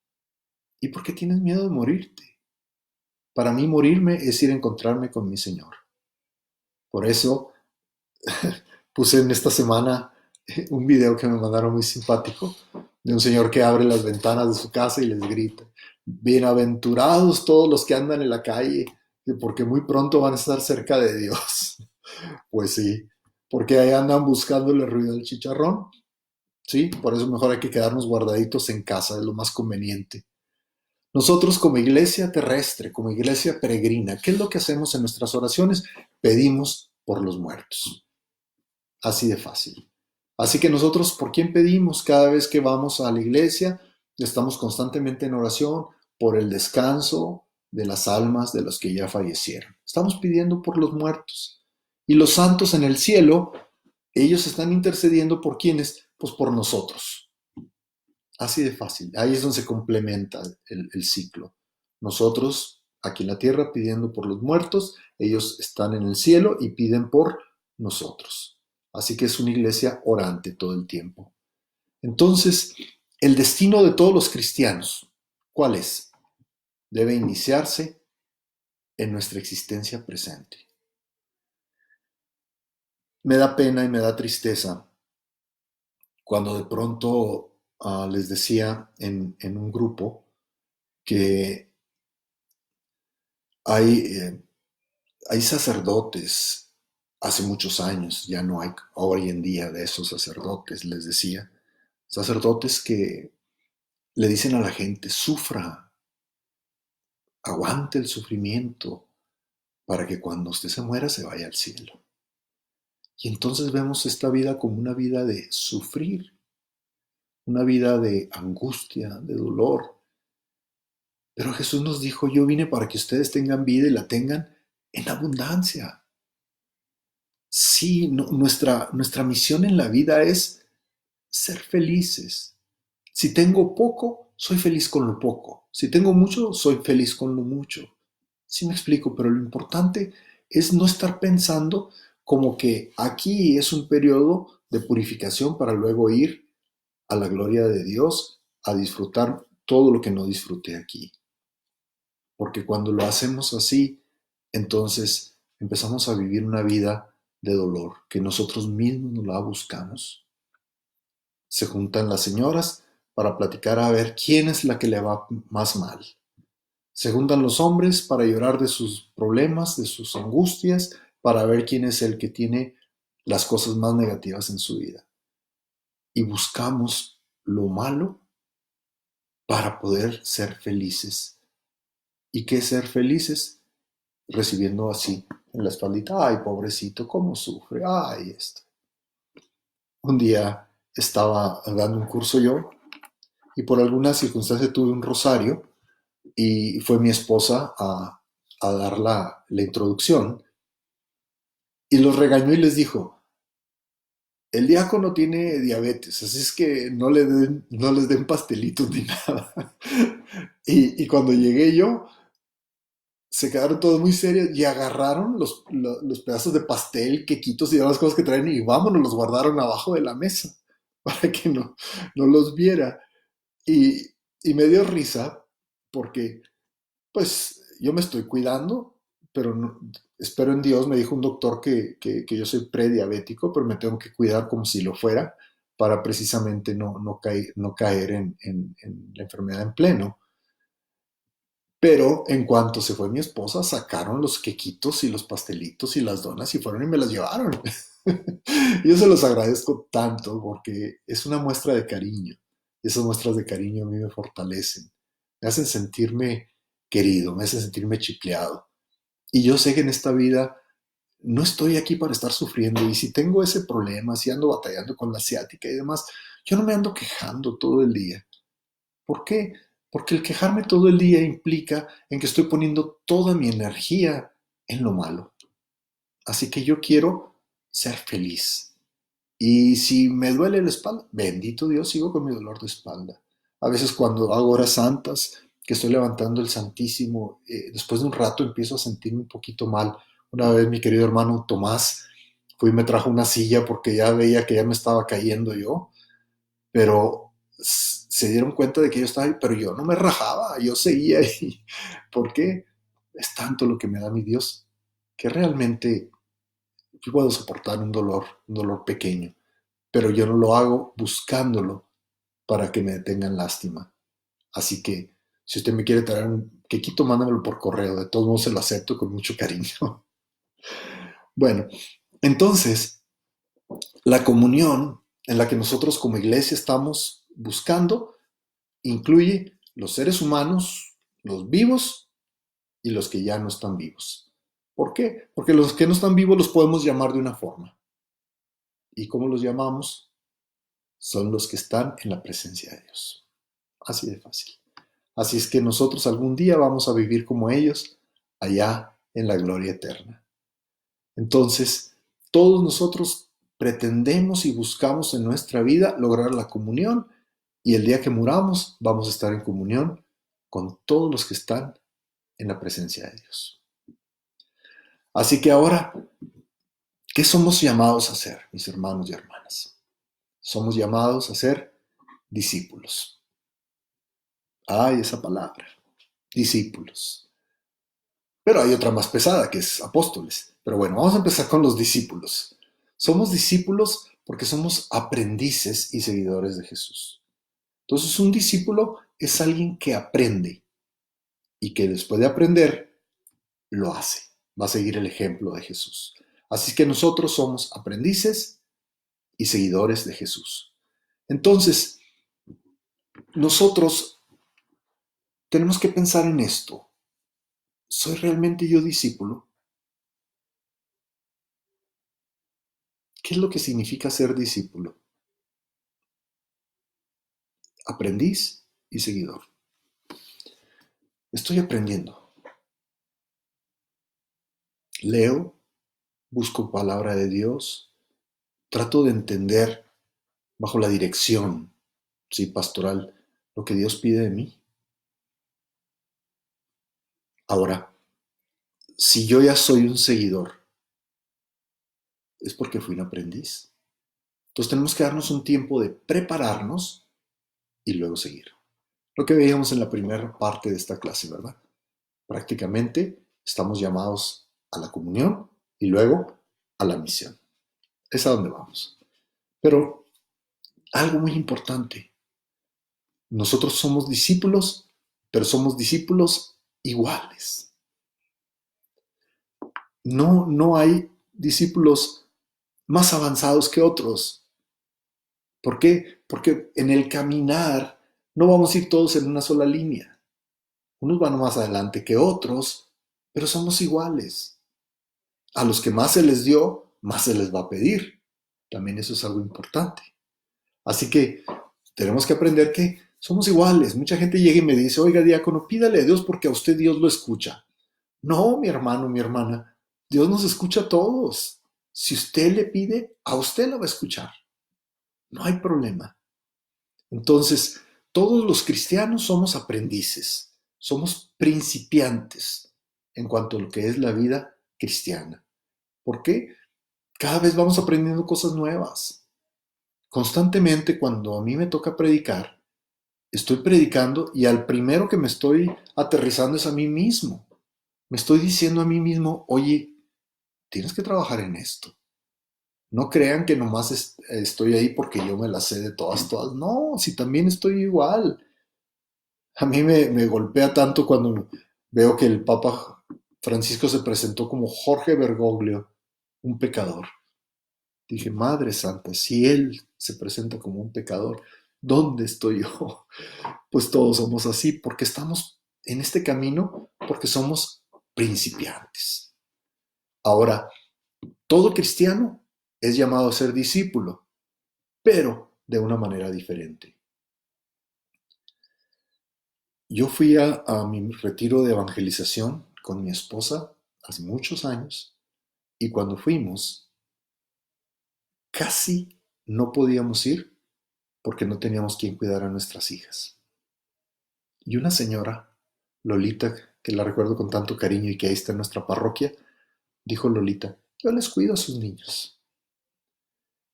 ¿Y por qué tienes miedo de morirte? Para mí morirme es ir a encontrarme con mi Señor. Por eso puse en esta semana un video que me mandaron muy simpático de un señor que abre las ventanas de su casa y les grita: bienaventurados todos los que andan en la calle, porque muy pronto van a estar cerca de Dios. Pues sí, porque ahí andan buscándole ruido al chicharrón. Sí, por eso mejor hay que quedarnos guardaditos en casa, es lo más conveniente. Nosotros como iglesia terrestre, como iglesia peregrina, ¿qué es lo que hacemos en nuestras oraciones? Pedimos por los muertos. Así de fácil. Así que nosotros, ¿por quién pedimos cada vez que vamos a la iglesia? Estamos constantemente en oración por el descanso de las almas de los que ya fallecieron. Estamos pidiendo por los muertos. Y los santos en el cielo, ellos están intercediendo por quiénes, pues por nosotros. Así de fácil. Ahí es donde se complementa el ciclo. Nosotros aquí en la tierra pidiendo por los muertos, ellos están en el cielo y piden por nosotros. Así que es una iglesia orante todo el tiempo. Entonces, el destino de todos los cristianos, ¿cuál es? Debe iniciarse en nuestra existencia presente. Me da pena y me da tristeza cuando de pronto les decía en un grupo que hay, eh, hay sacerdotes, hace muchos años, ya no hay hoy en día de esos sacerdotes, les decía, sacerdotes que le dicen a la gente: sufra, aguante el sufrimiento para que cuando usted se muera se vaya al cielo. Y entonces vemos esta vida como una vida de sufrir, una vida de angustia, de dolor. Pero Jesús nos dijo: yo vine para que ustedes tengan vida y la tengan en abundancia. Sí, nuestra misión en la vida es ser felices. Si tengo poco, soy feliz con lo poco. Si tengo mucho, soy feliz con lo mucho. Sí me explico, pero lo importante es no estar pensando como que aquí es un periodo de purificación para luego ir a la gloria de Dios, a disfrutar todo lo que no disfruté aquí. Porque cuando lo hacemos así, entonces empezamos a vivir una vida de dolor que nosotros mismos nos la buscamos. Se juntan las señoras para platicar a ver quién es la que le va más mal. Se juntan los hombres para llorar de sus problemas, de sus angustias, para ver quién es el que tiene las cosas más negativas en su vida. Y buscamos lo malo para poder ser felices. ¿Y qué es ser felices? Recibiendo así en la espaldita: ay, pobrecito, cómo sufre, ay, esto. Un día estaba dando un curso yo y por alguna circunstancia tuve un rosario y fue mi esposa a dar la introducción y los regañó y les dijo: el diácono tiene diabetes, así es que no les den pastelitos ni nada. Y cuando llegué yo, se quedaron todos muy serios y agarraron los pedazos de pastel, quequitos y demás cosas que traen y vámonos, los guardaron abajo de la mesa para que no los viera. Y, y me dio risa porque pues yo me estoy cuidando, pero espero en Dios. Me dijo un doctor que yo soy prediabético, pero me tengo que cuidar como si lo fuera para precisamente no caer en la enfermedad en pleno. Pero en cuanto se fue mi esposa, sacaron los quequitos y los pastelitos y las donas y fueron y me las llevaron. Yo se los agradezco tanto porque es una muestra de cariño. Y esas muestras de cariño a mí me fortalecen, me hacen sentirme querido, me hacen sentirme chipleado. Y yo sé que en esta vida no estoy aquí para estar sufriendo. Y si tengo ese problema, si ando batallando con la ciática y demás, yo no me ando quejando todo el día. ¿Por qué? Porque el quejarme todo el día implica en que estoy poniendo toda mi energía en lo malo. Así que yo quiero ser feliz. Y si me duele la espalda, bendito Dios, sigo con mi dolor de espalda. A veces cuando hago horas santas, que estoy levantando el Santísimo, después de un rato empiezo a sentirme un poquito mal. Una vez mi querido hermano Tomás fue y me trajo una silla porque ya veía que ya me estaba cayendo yo, pero se dieron cuenta de que yo estaba ahí, pero yo no me rajaba, yo seguía ahí. ¿Por qué? Es tanto lo que me da mi Dios que realmente yo puedo soportar un dolor pequeño, pero yo no lo hago buscándolo para que me detengan lástima. Así que si usted me quiere traer un quequito, mándamelo por correo. De todos modos se lo acepto con mucho cariño. Bueno, entonces, la comunión en la que nosotros como iglesia estamos buscando incluye los seres humanos, los vivos y los que ya no están vivos. ¿Por qué? Porque los que no están vivos los podemos llamar de una forma. ¿Y cómo los llamamos? Son los que están en la presencia de Dios. Así de fácil. Así es que nosotros algún día vamos a vivir como ellos allá en la gloria eterna. Entonces, todos nosotros pretendemos y buscamos en nuestra vida lograr la comunión y el día que muramos vamos a estar en comunión con todos los que están en la presencia de Dios. Así que ahora, ¿qué somos llamados a hacer, mis hermanos y hermanas? Somos llamados a ser discípulos. Ay, esa palabra, discípulos. Pero hay otra más pesada que es apóstoles. Pero bueno, vamos a empezar con los discípulos. Somos discípulos porque somos aprendices y seguidores de Jesús. Entonces, un discípulo es alguien que aprende y que después de aprender lo hace. Va a seguir el ejemplo de Jesús. Así que nosotros somos aprendices y seguidores de Jesús. Entonces, nosotros tenemos que pensar en esto. ¿Soy realmente yo discípulo? ¿Qué es lo que significa ser discípulo? Aprendiz y seguidor. Estoy aprendiendo. Leo, busco palabra de Dios, trato de entender bajo la dirección, sí, pastoral, lo que Dios pide de mí. Ahora, si yo ya soy un seguidor, es porque fui un aprendiz. Entonces tenemos que darnos un tiempo de prepararnos y luego seguir. Lo que veíamos en la primera parte de esta clase, ¿verdad? Prácticamente estamos llamados a la comunión y luego a la misión. Es a donde vamos. Pero algo muy importante, nosotros somos discípulos, pero somos discípulos iguales. No hay discípulos más avanzados que otros. ¿Por qué? Porque en el caminar no vamos a ir todos en una sola línea. Unos van más adelante que otros, pero somos iguales. A los que más se les dio, más se les va a pedir. También eso es algo importante. Así que tenemos que aprender que somos iguales. Mucha gente llega y me dice, oiga, diácono, pídale a Dios porque a usted Dios lo escucha. No, mi hermano, mi hermana, Dios nos escucha a todos. Si usted le pide, a usted lo va a escuchar. No hay problema. Entonces, todos los cristianos somos aprendices, somos principiantes en cuanto a lo que es la vida cristiana. ¿Por qué? Cada vez vamos aprendiendo cosas nuevas. Constantemente, cuando a mí me toca predicar, estoy predicando y al primero que me estoy aterrizando es a mí mismo. Me estoy diciendo a mí mismo, oye, tienes que trabajar en esto. No crean que nomás estoy ahí porque yo me la sé de todas, todas. No, si también estoy igual. A mí me golpea tanto cuando veo que el Papa Francisco se presentó como Jorge Bergoglio, un pecador. Dije, Madre Santa, si él se presenta como un pecador, ¿dónde estoy yo? Pues todos somos así, porque estamos en este camino, porque somos principiantes. Ahora, todo cristiano es llamado a ser discípulo, pero de una manera diferente. Yo fui a mi retiro de evangelización con mi esposa hace muchos años y cuando fuimos casi no podíamos ir porque no teníamos quien cuidar a nuestras hijas. Y una señora Lolita, que la recuerdo con tanto cariño y que ahí está en nuestra parroquia, dijo Lolita, yo les cuido a sus niños.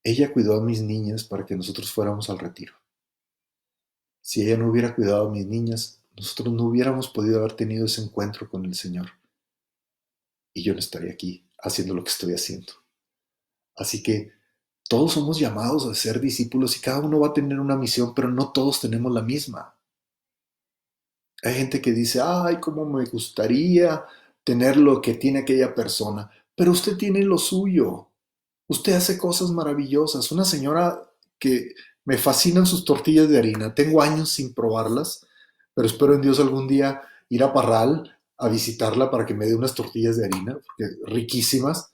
Ella cuidó a mis niñas para que nosotros fuéramos al retiro. Si ella no hubiera cuidado a mis niñas, nosotros no hubiéramos podido haber tenido ese encuentro con el Señor. Y yo no estaría aquí haciendo lo que estoy haciendo. Así que todos somos llamados a ser discípulos y cada uno va a tener una misión, pero no todos tenemos la misma. Hay gente que dice, ay, cómo me gustaría tener lo que tiene aquella persona, pero usted tiene lo suyo. Usted hace cosas maravillosas. Una señora que me fascinan sus tortillas de harina. Tengo años sin probarlas, pero espero en Dios algún día ir a Parral a visitarla para que me dé unas tortillas de harina, porque riquísimas,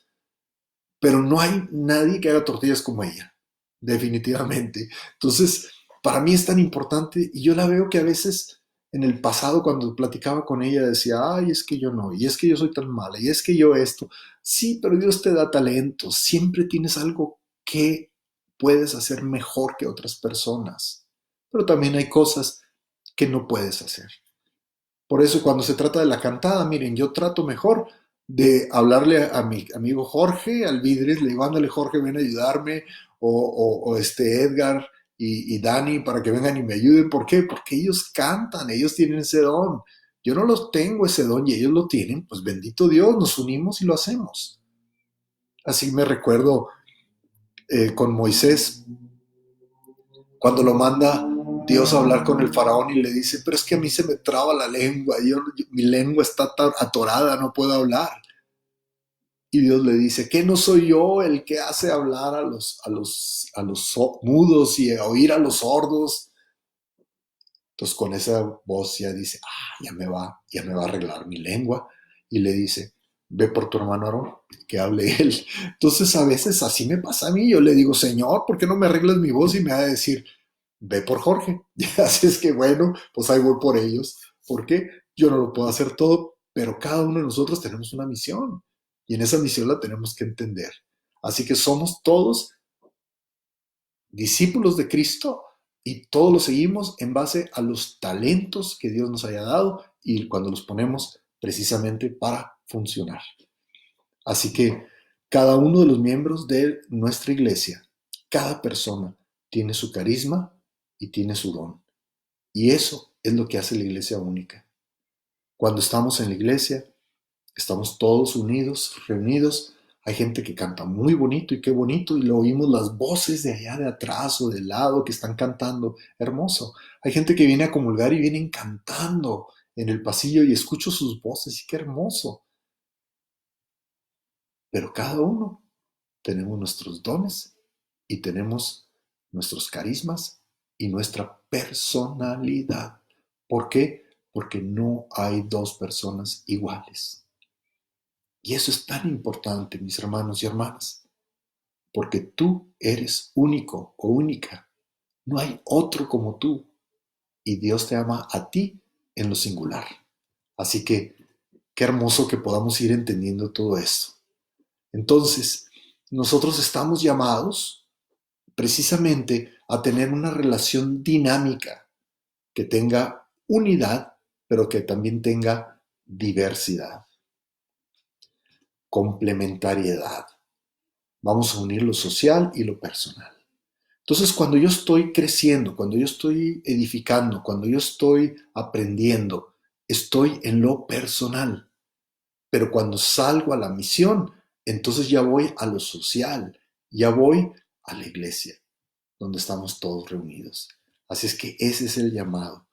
pero no hay nadie que haga tortillas como ella, definitivamente. Entonces, para mí es tan importante y yo la veo que a veces en el pasado cuando platicaba con ella decía, ay, es que yo no, y es que yo soy tan mala, y es que yo esto. Sí, pero Dios te da talentos, siempre tienes algo que puedes hacer mejor que otras personas, pero también hay cosas que no puedes hacer. Por eso cuando se trata de la cantada, miren, yo trato mejor de hablarle a mi amigo Jorge, al Vidres, le digo, ándale Jorge, ven a ayudarme, o Edgar y Dani para que vengan y me ayuden. ¿Por qué? Porque ellos cantan, ellos tienen ese don. Yo no los tengo ese don y ellos lo tienen, pues bendito Dios, nos unimos y lo hacemos. Así me recuerdo con Moisés, cuando lo manda Dios a hablar con el faraón y le dice, pero es que a mí se me traba la lengua, mi lengua está atorada, no puedo hablar. Y Dios le dice, ¿qué no soy yo el que hace hablar a los mudos y a oír a los sordos? Entonces con esa voz ya dice, ya me va a arreglar mi lengua. Y le dice, ve por tu hermano Aarón, que hable él. Entonces a veces así me pasa a mí, yo le digo, Señor, ¿por qué no me arreglas mi voz? Y me va a decir, ve por Jorge. Así es que bueno, pues ahí voy por ellos. Porque yo no lo puedo hacer todo, pero cada uno de nosotros tenemos una misión y en esa misión la tenemos que entender. Así que somos todos discípulos de Cristo y todos lo seguimos en base a los talentos que Dios nos haya dado y cuando los ponemos precisamente para funcionar. Así que cada uno de los miembros de nuestra iglesia, cada persona tiene su carisma y tiene su don. Y eso es lo que hace la iglesia única. Cuando estamos en la iglesia, estamos todos unidos, reunidos. Hay gente que canta muy bonito y qué bonito y lo oímos las voces de allá de atrás o del lado que están cantando. Hermoso. Hay gente que viene a comulgar y vienen cantando en el pasillo y escucho sus voces y qué hermoso. Pero cada uno tenemos nuestros dones y tenemos nuestros carismas y nuestra personalidad. ¿Por qué? Porque no hay dos personas iguales. Y eso es tan importante, mis hermanos y hermanas, porque tú eres único o única. No hay otro como tú. Y Dios te ama a ti en lo singular. Así que qué hermoso que podamos ir entendiendo todo esto. Entonces, nosotros estamos llamados precisamente a tener una relación dinámica que tenga unidad, pero que también tenga diversidad, complementariedad. Vamos a unir lo social y lo personal. Entonces, cuando yo estoy creciendo, cuando yo estoy edificando, cuando yo estoy aprendiendo, estoy en lo personal. Pero cuando salgo a la misión, entonces ya voy a lo social, ya voy a la iglesia, donde estamos todos reunidos. Así es que ese es el llamado.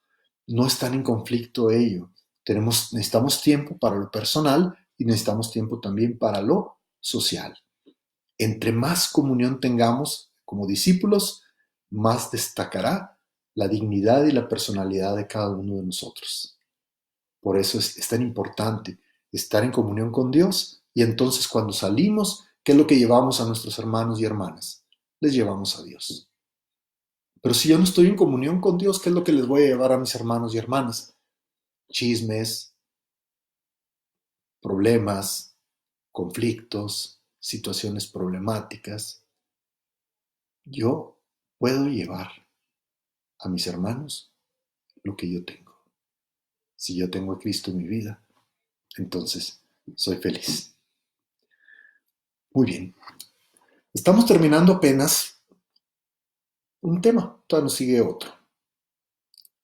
No están en conflicto ello. Necesitamos tiempo para lo personal y necesitamos tiempo también para lo social. Entre más comunión tengamos como discípulos, más destacará la dignidad y la personalidad de cada uno de nosotros. Por eso es tan importante estar en comunión con Dios y entonces cuando salimos, ¿qué es lo que llevamos a nuestros hermanos y hermanas? Les llevamos a Dios. Pero si yo no estoy en comunión con Dios, ¿qué es lo que les voy a llevar a mis hermanos y hermanas? Chismes, problemas, conflictos, situaciones problemáticas. Yo puedo llevar a mis hermanos lo que yo tengo. Si yo tengo a Cristo en mi vida, entonces soy feliz. Muy bien. Estamos terminando apenas un tema, todavía nos sigue otro.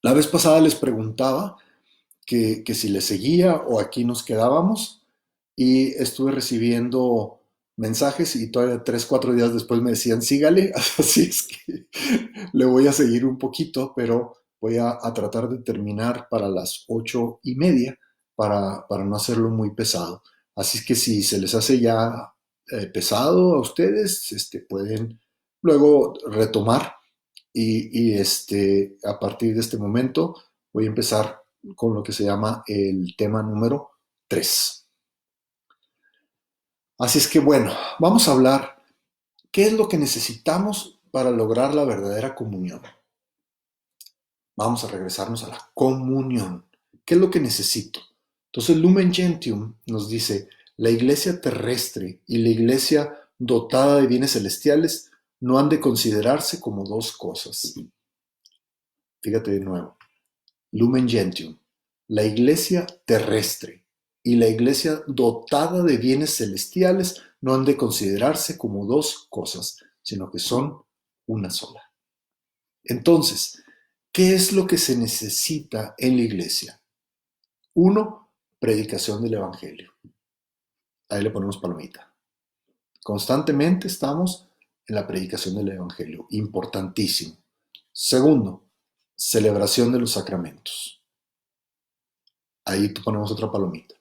La vez pasada les preguntaba que si les seguía o aquí nos quedábamos y estuve recibiendo mensajes y todavía 3, 4 días después me decían sígale, así es que le voy a seguir un poquito, pero voy a tratar de terminar para las 8:30 para no hacerlo muy pesado. Así es que si se les hace ya pesado a ustedes, pueden luego retomar y a partir de este momento voy a empezar con lo que se llama el tema número 3. Así es que bueno, vamos a hablar qué es lo que necesitamos para lograr la verdadera comunión. Vamos a regresarnos a la comunión. ¿Qué es lo que necesito? Entonces Lumen Gentium nos dice, la iglesia terrestre y la iglesia dotada de bienes celestiales no han de considerarse como dos cosas. Fíjate de nuevo. Lumen Gentium, la iglesia terrestre y la iglesia dotada de bienes celestiales no han de considerarse como dos cosas, sino que son una sola. Entonces, ¿qué es lo que se necesita en la iglesia? Uno, predicación del Evangelio. Ahí le ponemos palomita. Constantemente estamos en la predicación del Evangelio, importantísimo. Segundo, celebración de los sacramentos. Ahí ponemos otra palomita.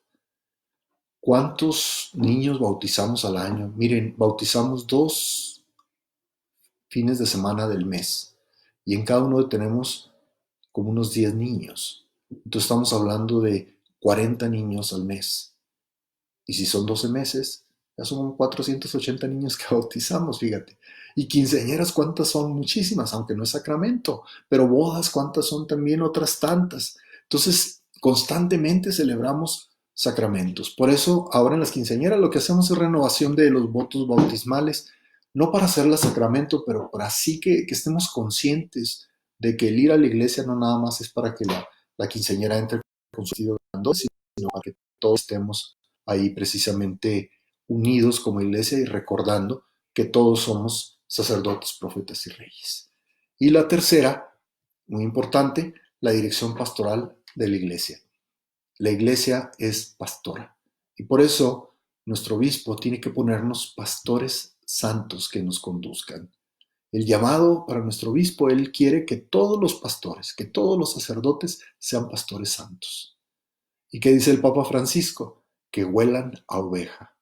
¿Cuántos niños bautizamos al año? Miren, bautizamos 2 fines de semana del mes y en cada uno tenemos como unos 10 niños. Entonces estamos hablando de 40 niños al mes. Y si son 12 meses, ya son 480 niños que bautizamos, fíjate. Y quinceañeras, ¿cuántas son? Muchísimas, aunque no es sacramento. Pero bodas, ¿cuántas son? También otras tantas. Entonces, constantemente celebramos sacramentos. Por eso, ahora en las quinceañeras lo que hacemos es renovación de los votos bautismales, no para hacerlas sacramento, pero para así que estemos conscientes de que el ir a la iglesia no nada más es para que la quinceañera entre con su vestido grandote, sino para que todos estemos ahí precisamente unidos como iglesia y recordando que todos somos sacerdotes, profetas y reyes. Y la tercera, muy importante, la dirección pastoral de la iglesia. La iglesia es pastora y por eso nuestro obispo tiene que ponernos pastores santos que nos conduzcan. El llamado para nuestro obispo, él quiere que todos los pastores, que todos los sacerdotes sean pastores santos. ¿Y qué dice el Papa Francisco? Que huelan a oveja.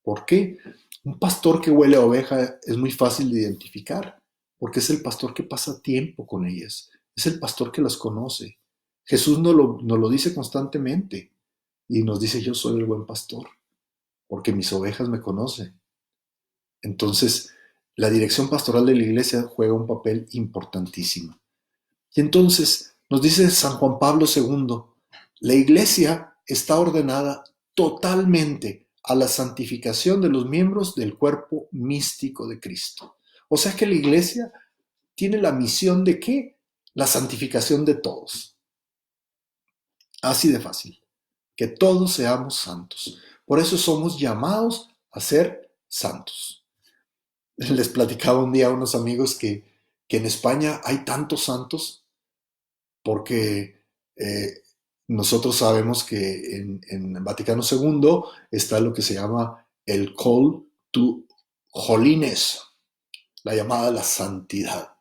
¿Por qué? Un pastor que huele a oveja es muy fácil de identificar, porque es el pastor que pasa tiempo con ellas, es el pastor que las conoce. Jesús nos lo dice constantemente y nos dice, yo soy el buen pastor, porque mis ovejas me conocen. Entonces, la dirección pastoral de la iglesia juega un papel importantísimo. Y entonces, nos dice San Juan Pablo II, la iglesia está ordenada totalmente a la santificación de los miembros del cuerpo místico de Cristo. O sea que la iglesia tiene la misión de ¿qué? La santificación de todos. Así de fácil. Que todos seamos santos. Por eso somos llamados a ser santos. Les platicaba un día a unos amigos que en España hay tantos santos porque nosotros sabemos que en Vaticano II está lo que se llama el call to holiness, la llamada a la santidad,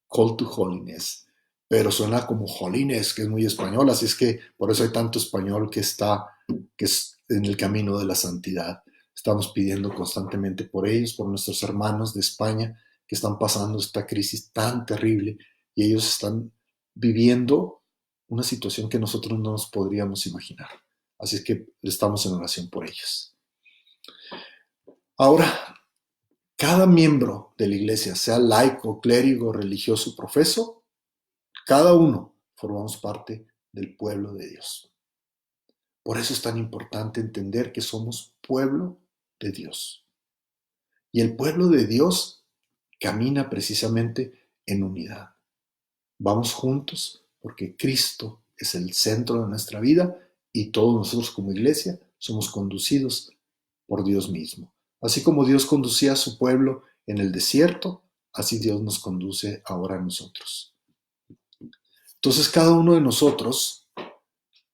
call to holiness, pero suena como holiness, que es muy español, así es que por eso hay tanto español que es en el camino de la santidad. Estamos pidiendo constantemente por ellos, por nuestros hermanos de España que están pasando esta crisis tan terrible y ellos están viviendo una situación que nosotros no nos podríamos imaginar. Así es que estamos en oración por ellos. Ahora, cada miembro de la iglesia, sea laico, clérigo, religioso, profeso, cada uno formamos parte del pueblo de Dios. Por eso es tan importante entender que somos pueblo de Dios. Y el pueblo de Dios camina precisamente en unidad. Vamos juntos porque Cristo es el centro de nuestra vida y todos nosotros como iglesia somos conducidos por Dios mismo. Así como Dios conducía a su pueblo en el desierto, así Dios nos conduce ahora a nosotros. Entonces cada uno de nosotros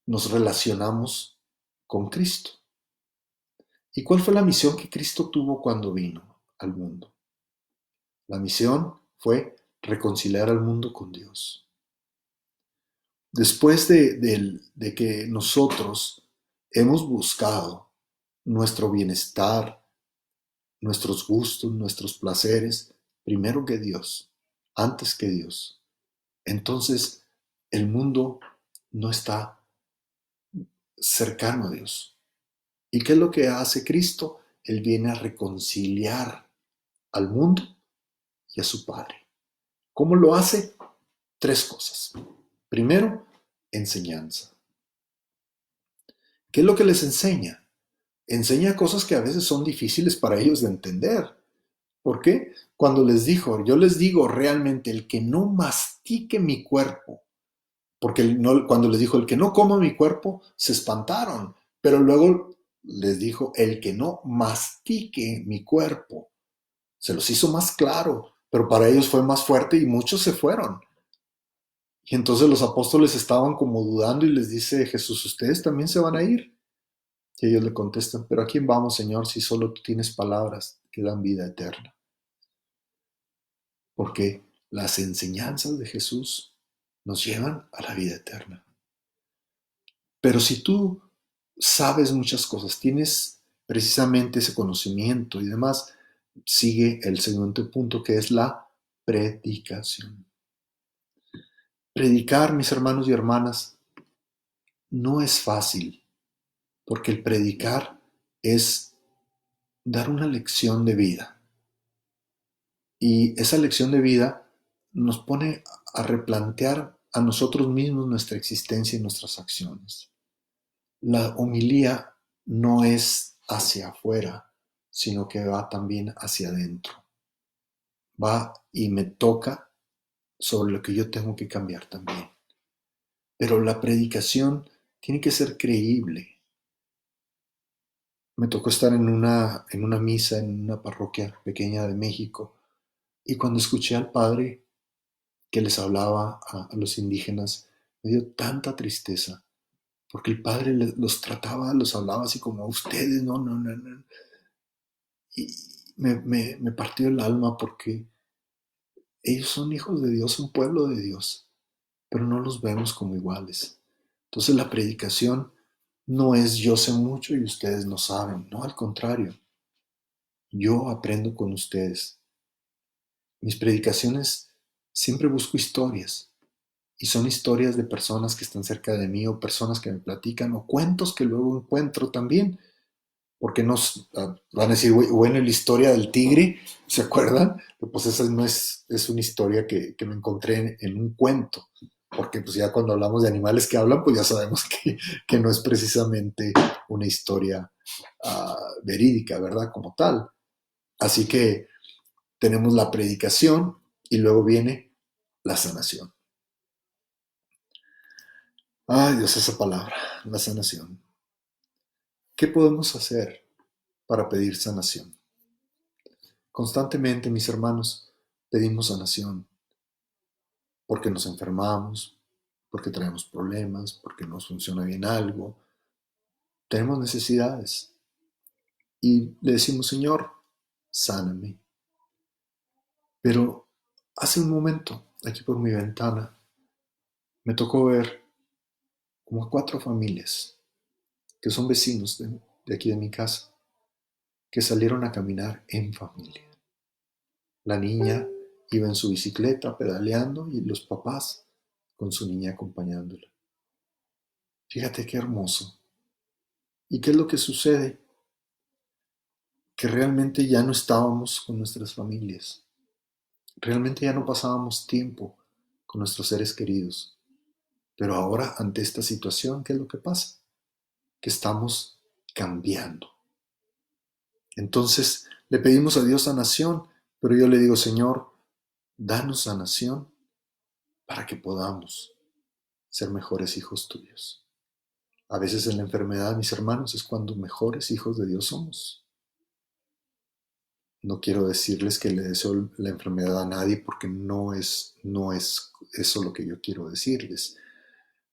nos relacionamos con Cristo. ¿Y cuál fue la misión que Cristo tuvo cuando vino al mundo? La misión fue reconciliar al mundo con Dios. Después de que nosotros hemos buscado nuestro bienestar, nuestros gustos, nuestros placeres, primero que Dios, antes que Dios, entonces el mundo no está cercano a Dios. ¿Y qué es lo que hace Cristo? Él viene a reconciliar al mundo y a su Padre. ¿Cómo lo hace? Tres cosas. Primero, enseñanza. ¿Qué es lo que les enseña? Enseña cosas que a veces son difíciles para ellos de entender. ¿Por qué? Cuando les dijo, yo les digo realmente, el que no mastique mi cuerpo, porque cuando les dijo, el que no coma mi cuerpo, se espantaron, pero luego les dijo, el que no mastique mi cuerpo, se los hizo más claro, pero para ellos fue más fuerte y muchos se fueron. Y entonces los apóstoles estaban como dudando y les dice Jesús, ¿ustedes también se van a ir? Y ellos le contestan, ¿pero a quién vamos, Señor, si solo tú tienes palabras que dan vida eterna? Porque las enseñanzas de Jesús nos llevan a la vida eterna. Pero si tú sabes muchas cosas, tienes precisamente ese conocimiento y demás, sigue el segundo punto que es la predicación. Predicar, mis hermanos y hermanas, no es fácil, porque el predicar es dar una lección de vida. Y esa lección de vida nos pone a replantear a nosotros mismos nuestra existencia y nuestras acciones. La homilía no es hacia afuera, sino que va también hacia adentro. Va y me toca sobre lo que yo tengo que cambiar también. Pero la predicación tiene que ser creíble. Me tocó estar en una misa en una parroquia pequeña de México y cuando escuché al padre que les hablaba a los indígenas, me dio tanta tristeza porque el padre los trataba, los hablaba así como a ustedes, no, no, no, no. Y me partió el alma porque ellos son hijos de Dios, un pueblo de Dios, pero no los vemos como iguales. Entonces la predicación no es yo sé mucho y ustedes no saben, no, al contrario, yo aprendo con ustedes. Mis predicaciones siempre busco historias y son historias de personas que están cerca de mí o personas que me platican o cuentos que luego encuentro también porque nos van a decir, bueno, la historia del tigre, ¿se acuerdan? Pues esa no es una historia que me encontré en un cuento, porque pues ya cuando hablamos de animales que hablan, pues ya sabemos que no es precisamente una historia verídica, ¿verdad? Como tal. Así que tenemos la predicación y luego viene la sanación. Ay, Dios, esa palabra, la sanación. ¿Qué podemos hacer para pedir sanación? Constantemente, mis hermanos, pedimos sanación porque nos enfermamos, porque traemos problemas, porque nos funciona bien algo. Tenemos necesidades y le decimos, Señor, sáname. Pero hace un momento, aquí por mi ventana, me tocó ver como a 4 familias que son vecinos de aquí de mi casa, que salieron a caminar en familia. La niña iba en su bicicleta pedaleando y los papás con su niña acompañándola. Fíjate qué hermoso. ¿Y qué es lo que sucede? Que realmente ya no estábamos con nuestras familias. Realmente ya no pasábamos tiempo con nuestros seres queridos. Pero ahora, ante esta situación, ¿qué es lo que pasa? Que estamos cambiando. Entonces, le pedimos a Dios sanación, pero yo le digo, Señor, danos sanación para que podamos ser mejores hijos tuyos. A veces en la enfermedad, mis hermanos, es cuando mejores hijos de Dios somos. No quiero decirles que le deseo la enfermedad a nadie porque no es eso lo que yo quiero decirles.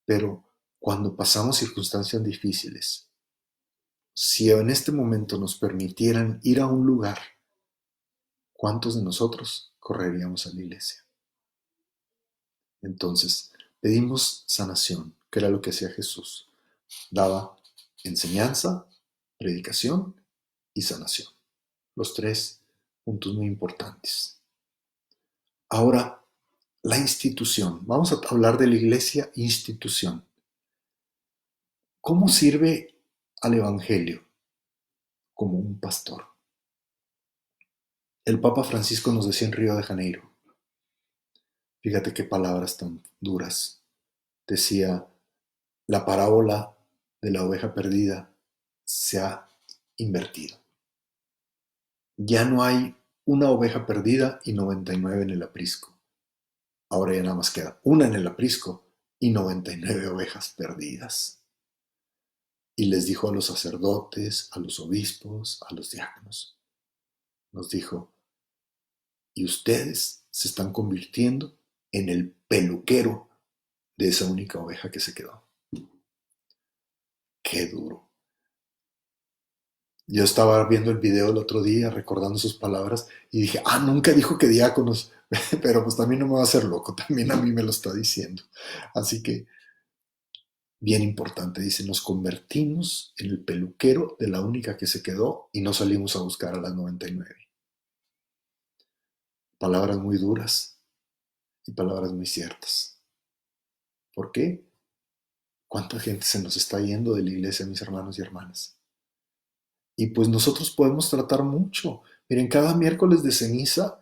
Pero cuando pasamos circunstancias difíciles, si en este momento nos permitieran ir a un lugar, ¿cuántos de nosotros correríamos a la iglesia? Entonces, pedimos sanación, que era lo que hacía Jesús. Daba enseñanza, predicación y sanación. Los tres puntos muy importantes. Ahora, la institución. Vamos a hablar de la iglesia institución. ¿Cómo sirve al Evangelio? Como un pastor. El Papa Francisco nos decía en Río de Janeiro, fíjate qué palabras tan duras, decía, la parábola de la oveja perdida se ha invertido. Ya no hay una oveja perdida y 99 en el aprisco. Ahora ya nada más queda una en el aprisco y 99 ovejas perdidas. Y les dijo a los sacerdotes, a los obispos, a los diáconos, nos dijo, y ustedes se están convirtiendo en el peluquero de esa única oveja que se quedó. Qué duro. Yo estaba viendo el video el otro día, recordando sus palabras, y dije, nunca dijo que diáconos, pero pues también no me va a hacer loco, también a mí me lo está diciendo. Así que, bien importante, dice, nos convertimos en el peluquero de la única que se quedó y no salimos a buscar a las 99. Palabras muy duras y palabras muy ciertas. ¿Por qué? ¿Cuánta gente se nos está yendo de la iglesia, mis hermanos y hermanas? Y pues nosotros podemos tratar mucho. Miren, cada miércoles de ceniza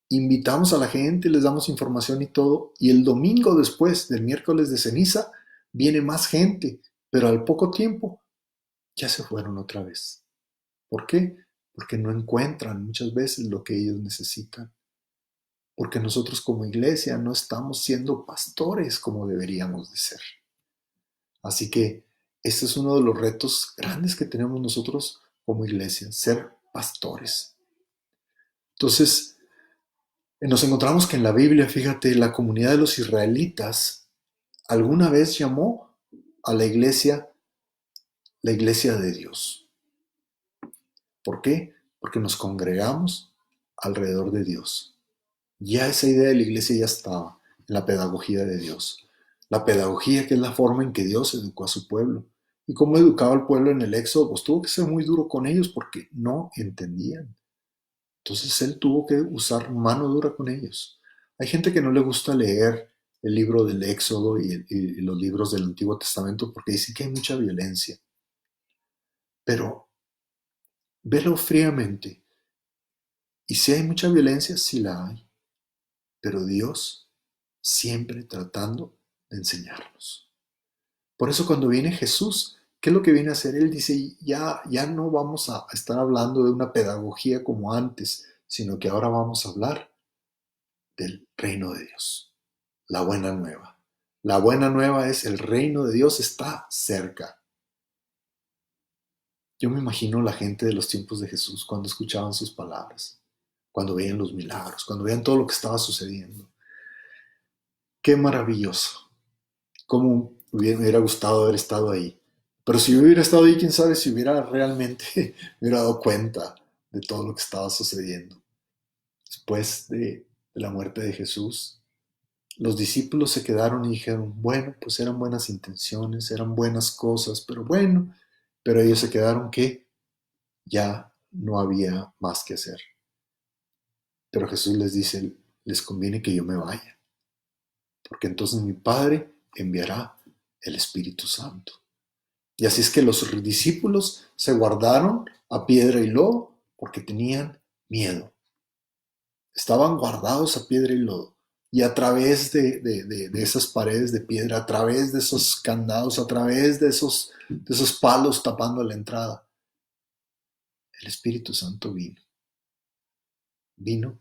invitamos a la gente, les damos información y todo, y el domingo después del miércoles de ceniza viene más gente, pero al poco tiempo ya se fueron otra vez. ¿Por qué? Porque no encuentran muchas veces lo que ellos necesitan. Porque nosotros como iglesia no estamos siendo pastores como deberíamos de ser. Así que este es uno de los retos grandes que tenemos nosotros como iglesia, ser pastores. Entonces, nos encontramos que en la Biblia, fíjate, la comunidad de los israelitas alguna vez llamó a la iglesia de Dios. ¿Por qué? Porque nos congregamos alrededor de Dios. Ya esa idea de la iglesia ya estaba en la pedagogía de Dios. La pedagogía, que es la forma en que Dios educó a su pueblo. Y cómo educaba al pueblo en el Éxodo, pues tuvo que ser muy duro con ellos porque no entendían. Entonces él tuvo que usar mano dura con ellos. Hay gente que no le gusta leer el libro del Éxodo y los libros del Antiguo Testamento porque dicen que hay mucha violencia. Pero velo fríamente. Y si hay mucha violencia, sí la hay. Pero Dios siempre tratando de enseñarnos. Por eso cuando viene Jesús, ¿qué es lo que viene a hacer? Él dice, ya no vamos a estar hablando de una pedagogía como antes, sino que ahora vamos a hablar del reino de Dios, la buena nueva. La buena nueva es el reino de Dios está cerca. Yo me imagino la gente de los tiempos de Jesús cuando escuchaban sus palabras, cuando veían los milagros, cuando veían todo lo que estaba sucediendo. Qué maravilloso. Cómo me hubiera gustado haber estado ahí. Pero si yo hubiera estado ahí, quién sabe si hubiera realmente me hubiera dado cuenta de todo lo que estaba sucediendo. Después de la muerte de Jesús, los discípulos se quedaron y dijeron, bueno, pues eran buenas intenciones, eran buenas cosas, pero bueno, pero ellos se quedaron que ya no había más que hacer. Pero Jesús les dice, les conviene que yo me vaya, porque entonces mi Padre enviará el Espíritu Santo. Y así es que los discípulos se guardaron a piedra y lodo porque tenían miedo. Estaban guardados a piedra y lodo. Y a través de esas paredes de piedra, a través de esos candados, a través de esos palos tapando la entrada, el Espíritu Santo vino. Vino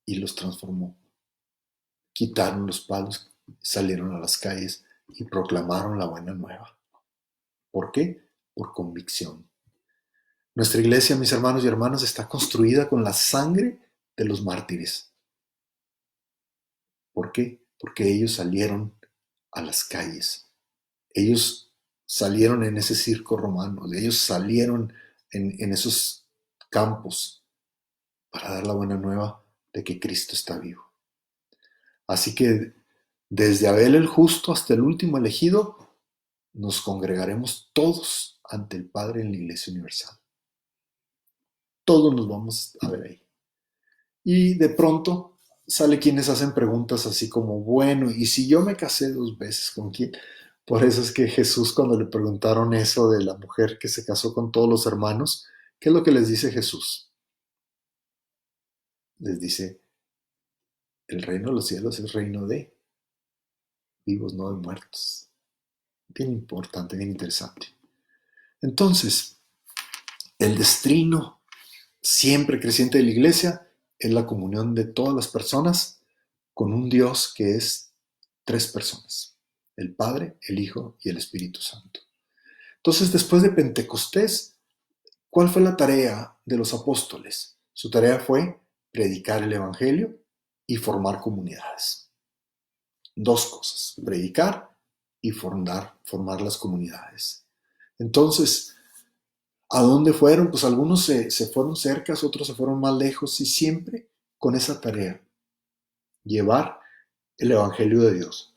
y los transformó. Quitaron los palos, salieron a las calles y proclamaron la buena nueva. ¿Por qué? Por convicción. Nuestra iglesia, mis hermanos y hermanas, está construida con la sangre de los mártires. ¿Por qué? Porque ellos salieron a las calles. Ellos salieron en ese circo romano. Ellos salieron en esos campos para dar la buena nueva de que Cristo está vivo. Así que desde Abel el justo hasta el último elegido, nos congregaremos todos ante el Padre en la Iglesia Universal. Todos nos vamos a ver ahí. Y de pronto sale quienes hacen preguntas así como, bueno, ¿y si yo me casé 2 veces con quién? Por eso es que Jesús, cuando le preguntaron eso de la mujer que se casó con todos los hermanos, ¿qué es lo que les dice Jesús? Les dice, el reino de los cielos es reino de vivos, no de muertos. Bien importante, bien interesante. Entonces, el destino siempre creciente de la iglesia es la comunión de todas las personas con un Dios que es 3 personas, el Padre, el Hijo y el Espíritu Santo. Entonces, después de Pentecostés, ¿cuál fue la tarea de los apóstoles? Su tarea fue predicar el Evangelio y formar comunidades. 2 cosas, predicar y formar las comunidades. Entonces, ¿a dónde fueron? Pues algunos se fueron cerca, otros se fueron más lejos y siempre con esa tarea, llevar el Evangelio de Dios.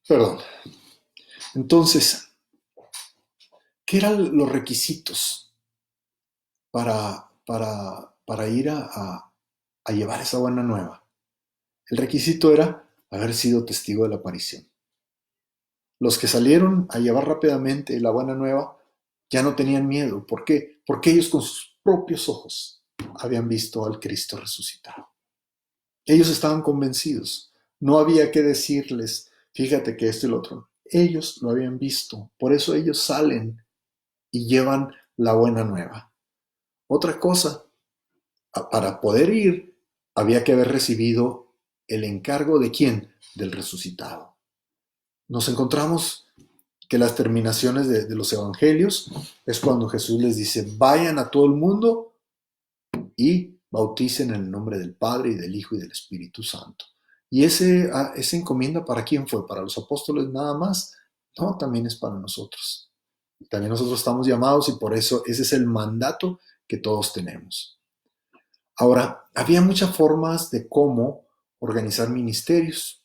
Perdón. Entonces, ¿qué eran los requisitos para ir a llevar esa buena nueva? El requisito era haber sido testigo de la aparición. Los que salieron a llevar rápidamente la buena nueva ya no tenían miedo. ¿Por qué? Porque ellos con sus propios ojos habían visto al Cristo resucitado. Ellos estaban convencidos. No había que decirles, fíjate que esto y lo otro. Ellos lo habían visto. Por eso ellos salen y llevan la buena nueva. Otra cosa, para poder ir, había que haber recibido el encargo de quién? Del resucitado. Nos encontramos que las terminaciones de los evangelios es cuando Jesús les dice, vayan a todo el mundo y bauticen en el nombre del Padre y del Hijo y del Espíritu Santo. ¿Y esa encomienda para quién fue? ¿Para los apóstoles nada más? No, también es para nosotros. También nosotros estamos llamados y por eso ese es el mandato que todos tenemos. Ahora, había muchas formas de cómo organizar ministerios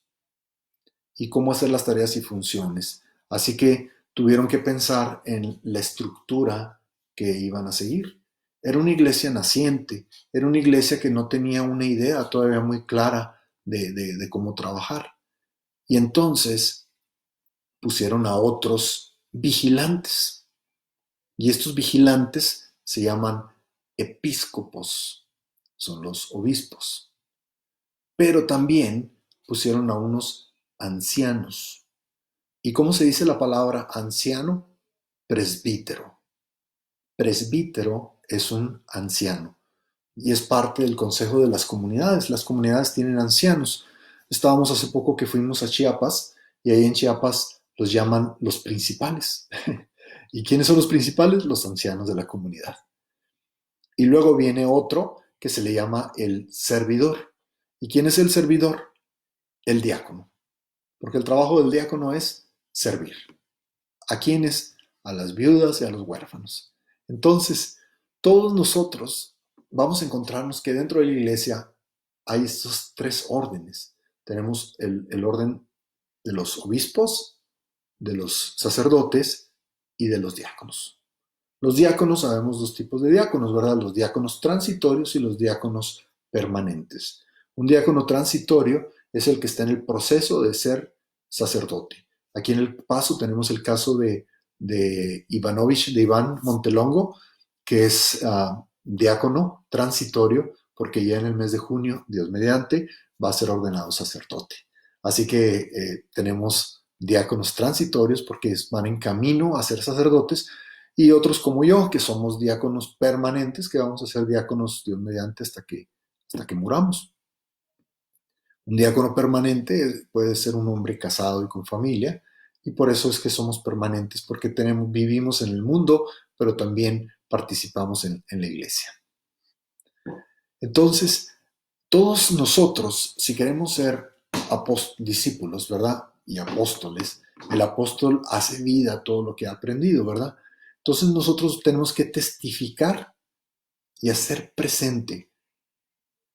y cómo hacer las tareas y funciones. Así que tuvieron que pensar en la estructura que iban a seguir. Era una iglesia naciente, era una iglesia que no tenía una idea todavía muy clara de cómo trabajar. Y entonces pusieron a otros vigilantes. Y estos vigilantes se llaman episcopos, son los obispos. Pero también pusieron a unos ancianos. ¿Y cómo se dice la palabra anciano? Presbítero. Presbítero es un anciano y es parte del consejo de las comunidades. Las comunidades tienen ancianos. Estábamos hace poco que fuimos a Chiapas y ahí en Chiapas los llaman los principales. ¿Y quiénes son los principales? Los ancianos de la comunidad. Y luego viene otro que se le llama el servidor. ¿Y quién es el servidor? El diácono. Porque el trabajo del diácono es servir. ¿A quiénes? A las viudas y a los huérfanos. Entonces, todos nosotros vamos a encontrarnos que dentro de la iglesia hay estos 3 órdenes. Tenemos el orden de los obispos, de los sacerdotes y de los diáconos. Los diáconos, sabemos 2 tipos de diáconos, ¿verdad? Los diáconos transitorios y los diáconos permanentes. Un diácono transitorio es el que está en el proceso de ser sacerdote. Aquí en El Paso tenemos el caso de Ivanovich, de Iván Montelongo, que es diácono transitorio, porque ya en el mes de junio, Dios mediante, va a ser ordenado sacerdote. Así que tenemos diáconos transitorios porque van en camino a ser sacerdotes, y otros como yo, que somos diáconos permanentes, que vamos a ser diáconos Dios mediante hasta que muramos. Un diácono permanente puede ser un hombre casado y con familia, y por eso es que somos permanentes, porque vivimos en el mundo, pero también participamos en la iglesia. Entonces, todos nosotros, si queremos ser discípulos, ¿verdad? Y apóstoles, el apóstol hace vida a todo lo que ha aprendido, ¿verdad? Entonces nosotros tenemos que testificar y hacer presente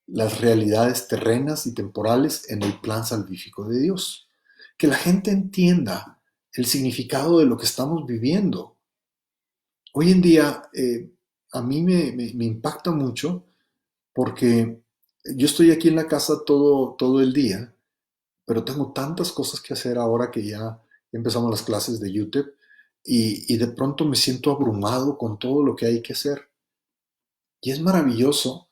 las realidades terrenas y temporales en el plan salvífico de Dios. Que la gente entienda el significado de lo que estamos viviendo. Hoy en día, a mí me impacta mucho porque yo estoy aquí en la casa todo el día, pero tengo tantas cosas que hacer ahora que ya empezamos las clases de YouTube y de pronto me siento abrumado con todo lo que hay que hacer. Y es maravilloso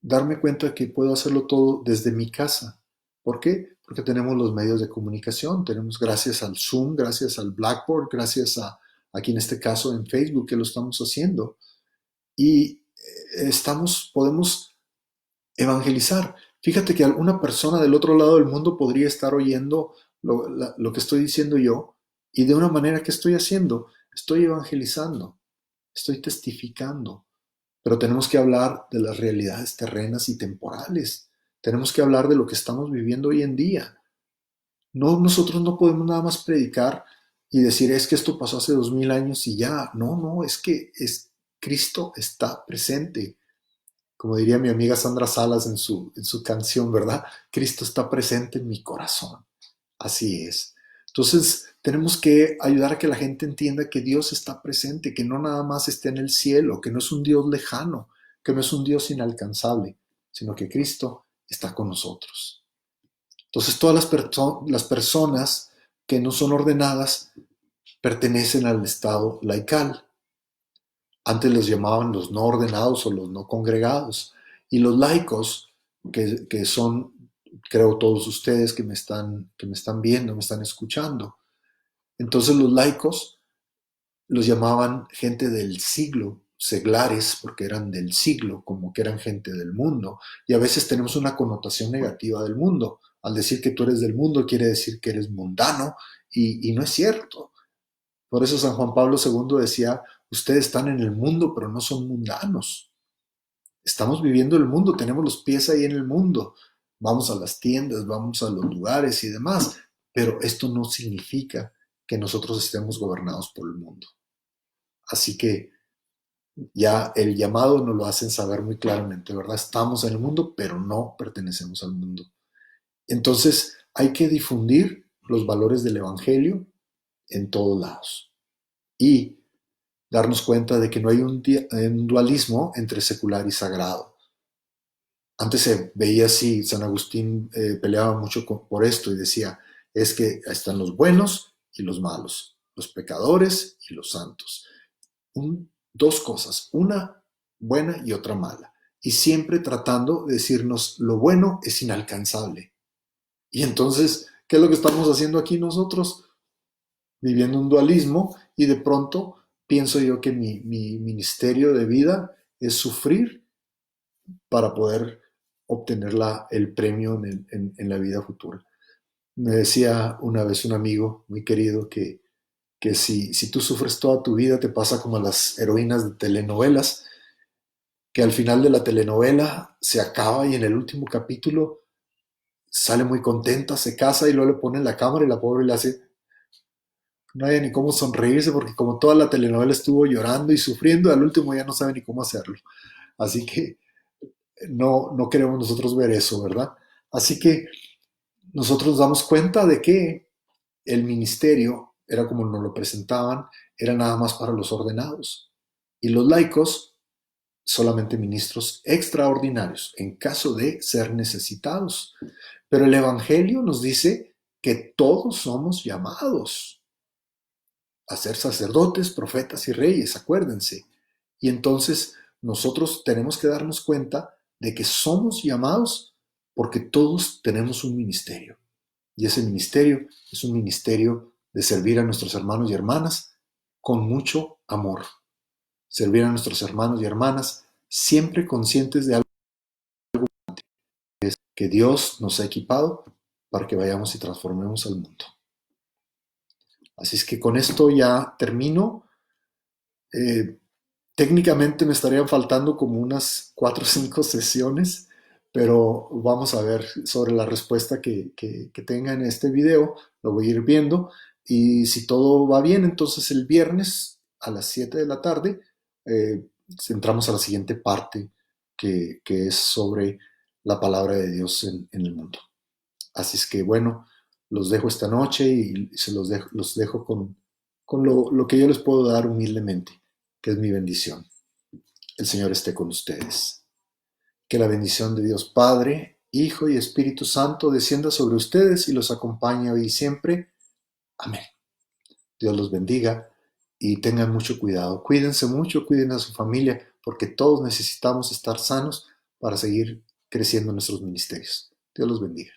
darme cuenta que puedo hacerlo todo desde mi casa. ¿Por qué? Porque tenemos los medios de comunicación, tenemos gracias al Zoom, gracias al Blackboard, gracias a aquí en este caso en Facebook que lo estamos haciendo. Y podemos evangelizar. Fíjate que alguna persona del otro lado del mundo podría estar oyendo lo que estoy diciendo yo y de una manera que estoy haciendo, estoy evangelizando, estoy testificando, pero tenemos que hablar de las realidades terrenas y temporales. Tenemos que hablar de lo que estamos viviendo hoy en día. No, nosotros no podemos nada más predicar y decir es que esto pasó hace 2000 años y ya. No, no, Cristo está presente. Como diría mi amiga Sandra Salas en su canción, ¿verdad? Cristo está presente en mi corazón. Así es. Entonces, tenemos que ayudar a que la gente entienda que Dios está presente, que no nada más está en el cielo, que no es un Dios lejano, que no es un Dios inalcanzable, sino que Cristo está con nosotros. Entonces, todas las personas que no son ordenadas pertenecen al estado laical. Antes los llamaban los no ordenados o los no congregados. Y los laicos, que son, creo, todos ustedes que me están viendo, me están escuchando. Entonces los laicos los llamaban gente del siglo, seglares, porque eran del siglo, como que eran gente del mundo. Y a veces tenemos una connotación negativa del mundo. Al decir que tú eres del mundo, quiere decir que eres mundano, y no es cierto. Por eso San Juan Pablo II decía, ustedes están en el mundo, pero no son mundanos. Estamos viviendo el mundo, tenemos los pies ahí en el mundo. Vamos a las tiendas, vamos a los lugares y demás, pero esto no significa que nosotros estemos gobernados por el mundo. Así que ya el llamado nos lo hacen saber muy claramente, ¿verdad? Estamos en el mundo, pero no pertenecemos al mundo. Entonces hay que difundir los valores del Evangelio en todos lados y darnos cuenta de que no hay un dualismo entre secular y sagrado. Antes se veía así, San Agustín peleaba mucho por esto y decía, es que están los buenos y los malos, los pecadores y los santos. Dos cosas, una buena y otra mala. Y siempre tratando de decirnos, lo bueno es inalcanzable. Y entonces, ¿qué es lo que estamos haciendo aquí nosotros? Viviendo un dualismo y de pronto pienso yo que mi ministerio de vida es sufrir para poder obtener el premio en la vida futura. Me decía una vez un amigo muy querido que si tú sufres toda tu vida te pasa como a las heroínas de telenovelas, que al final de la telenovela se acaba y en el último capítulo sale muy contenta, se casa y luego le ponen la cámara y la pobre le hace, no hay ni cómo sonreírse porque como toda la telenovela estuvo llorando y sufriendo, al último ya no sabe ni cómo hacerlo. Así que no queremos nosotros ver eso, ¿verdad? Así que nosotros nos damos cuenta de que el ministerio era como nos lo presentaban, era nada más para los ordenados. Y los laicos, solamente ministros extraordinarios, en caso de ser necesitados. Pero el Evangelio nos dice que todos somos llamados a ser sacerdotes, profetas y reyes, acuérdense. Y entonces nosotros tenemos que darnos cuenta de que somos llamados porque todos tenemos un ministerio. Y ese ministerio es un ministerio de servir a nuestros hermanos y hermanas con mucho amor. Servir a nuestros hermanos y hermanas siempre conscientes de algo que Dios nos ha equipado para que vayamos y transformemos al mundo. Así es que con esto ya termino. Eh, Técnicamente me estarían faltando como unas 4 o 5 sesiones, pero vamos a ver sobre la respuesta que tenga en este video. Lo voy a ir viendo y si todo va bien, entonces el viernes a las 7 de la tarde entramos a la siguiente parte que es sobre la palabra de Dios en el mundo. Así es que bueno, los dejo esta noche y los dejo con lo que yo les puedo dar humildemente, que es mi bendición. El Señor esté con ustedes. Que la bendición de Dios Padre, Hijo y Espíritu Santo descienda sobre ustedes y los acompañe hoy y siempre. Amén. Dios los bendiga y tengan mucho cuidado. Cuídense mucho, cuiden a su familia, porque todos necesitamos estar sanos para seguir creciendo en nuestros ministerios. Dios los bendiga.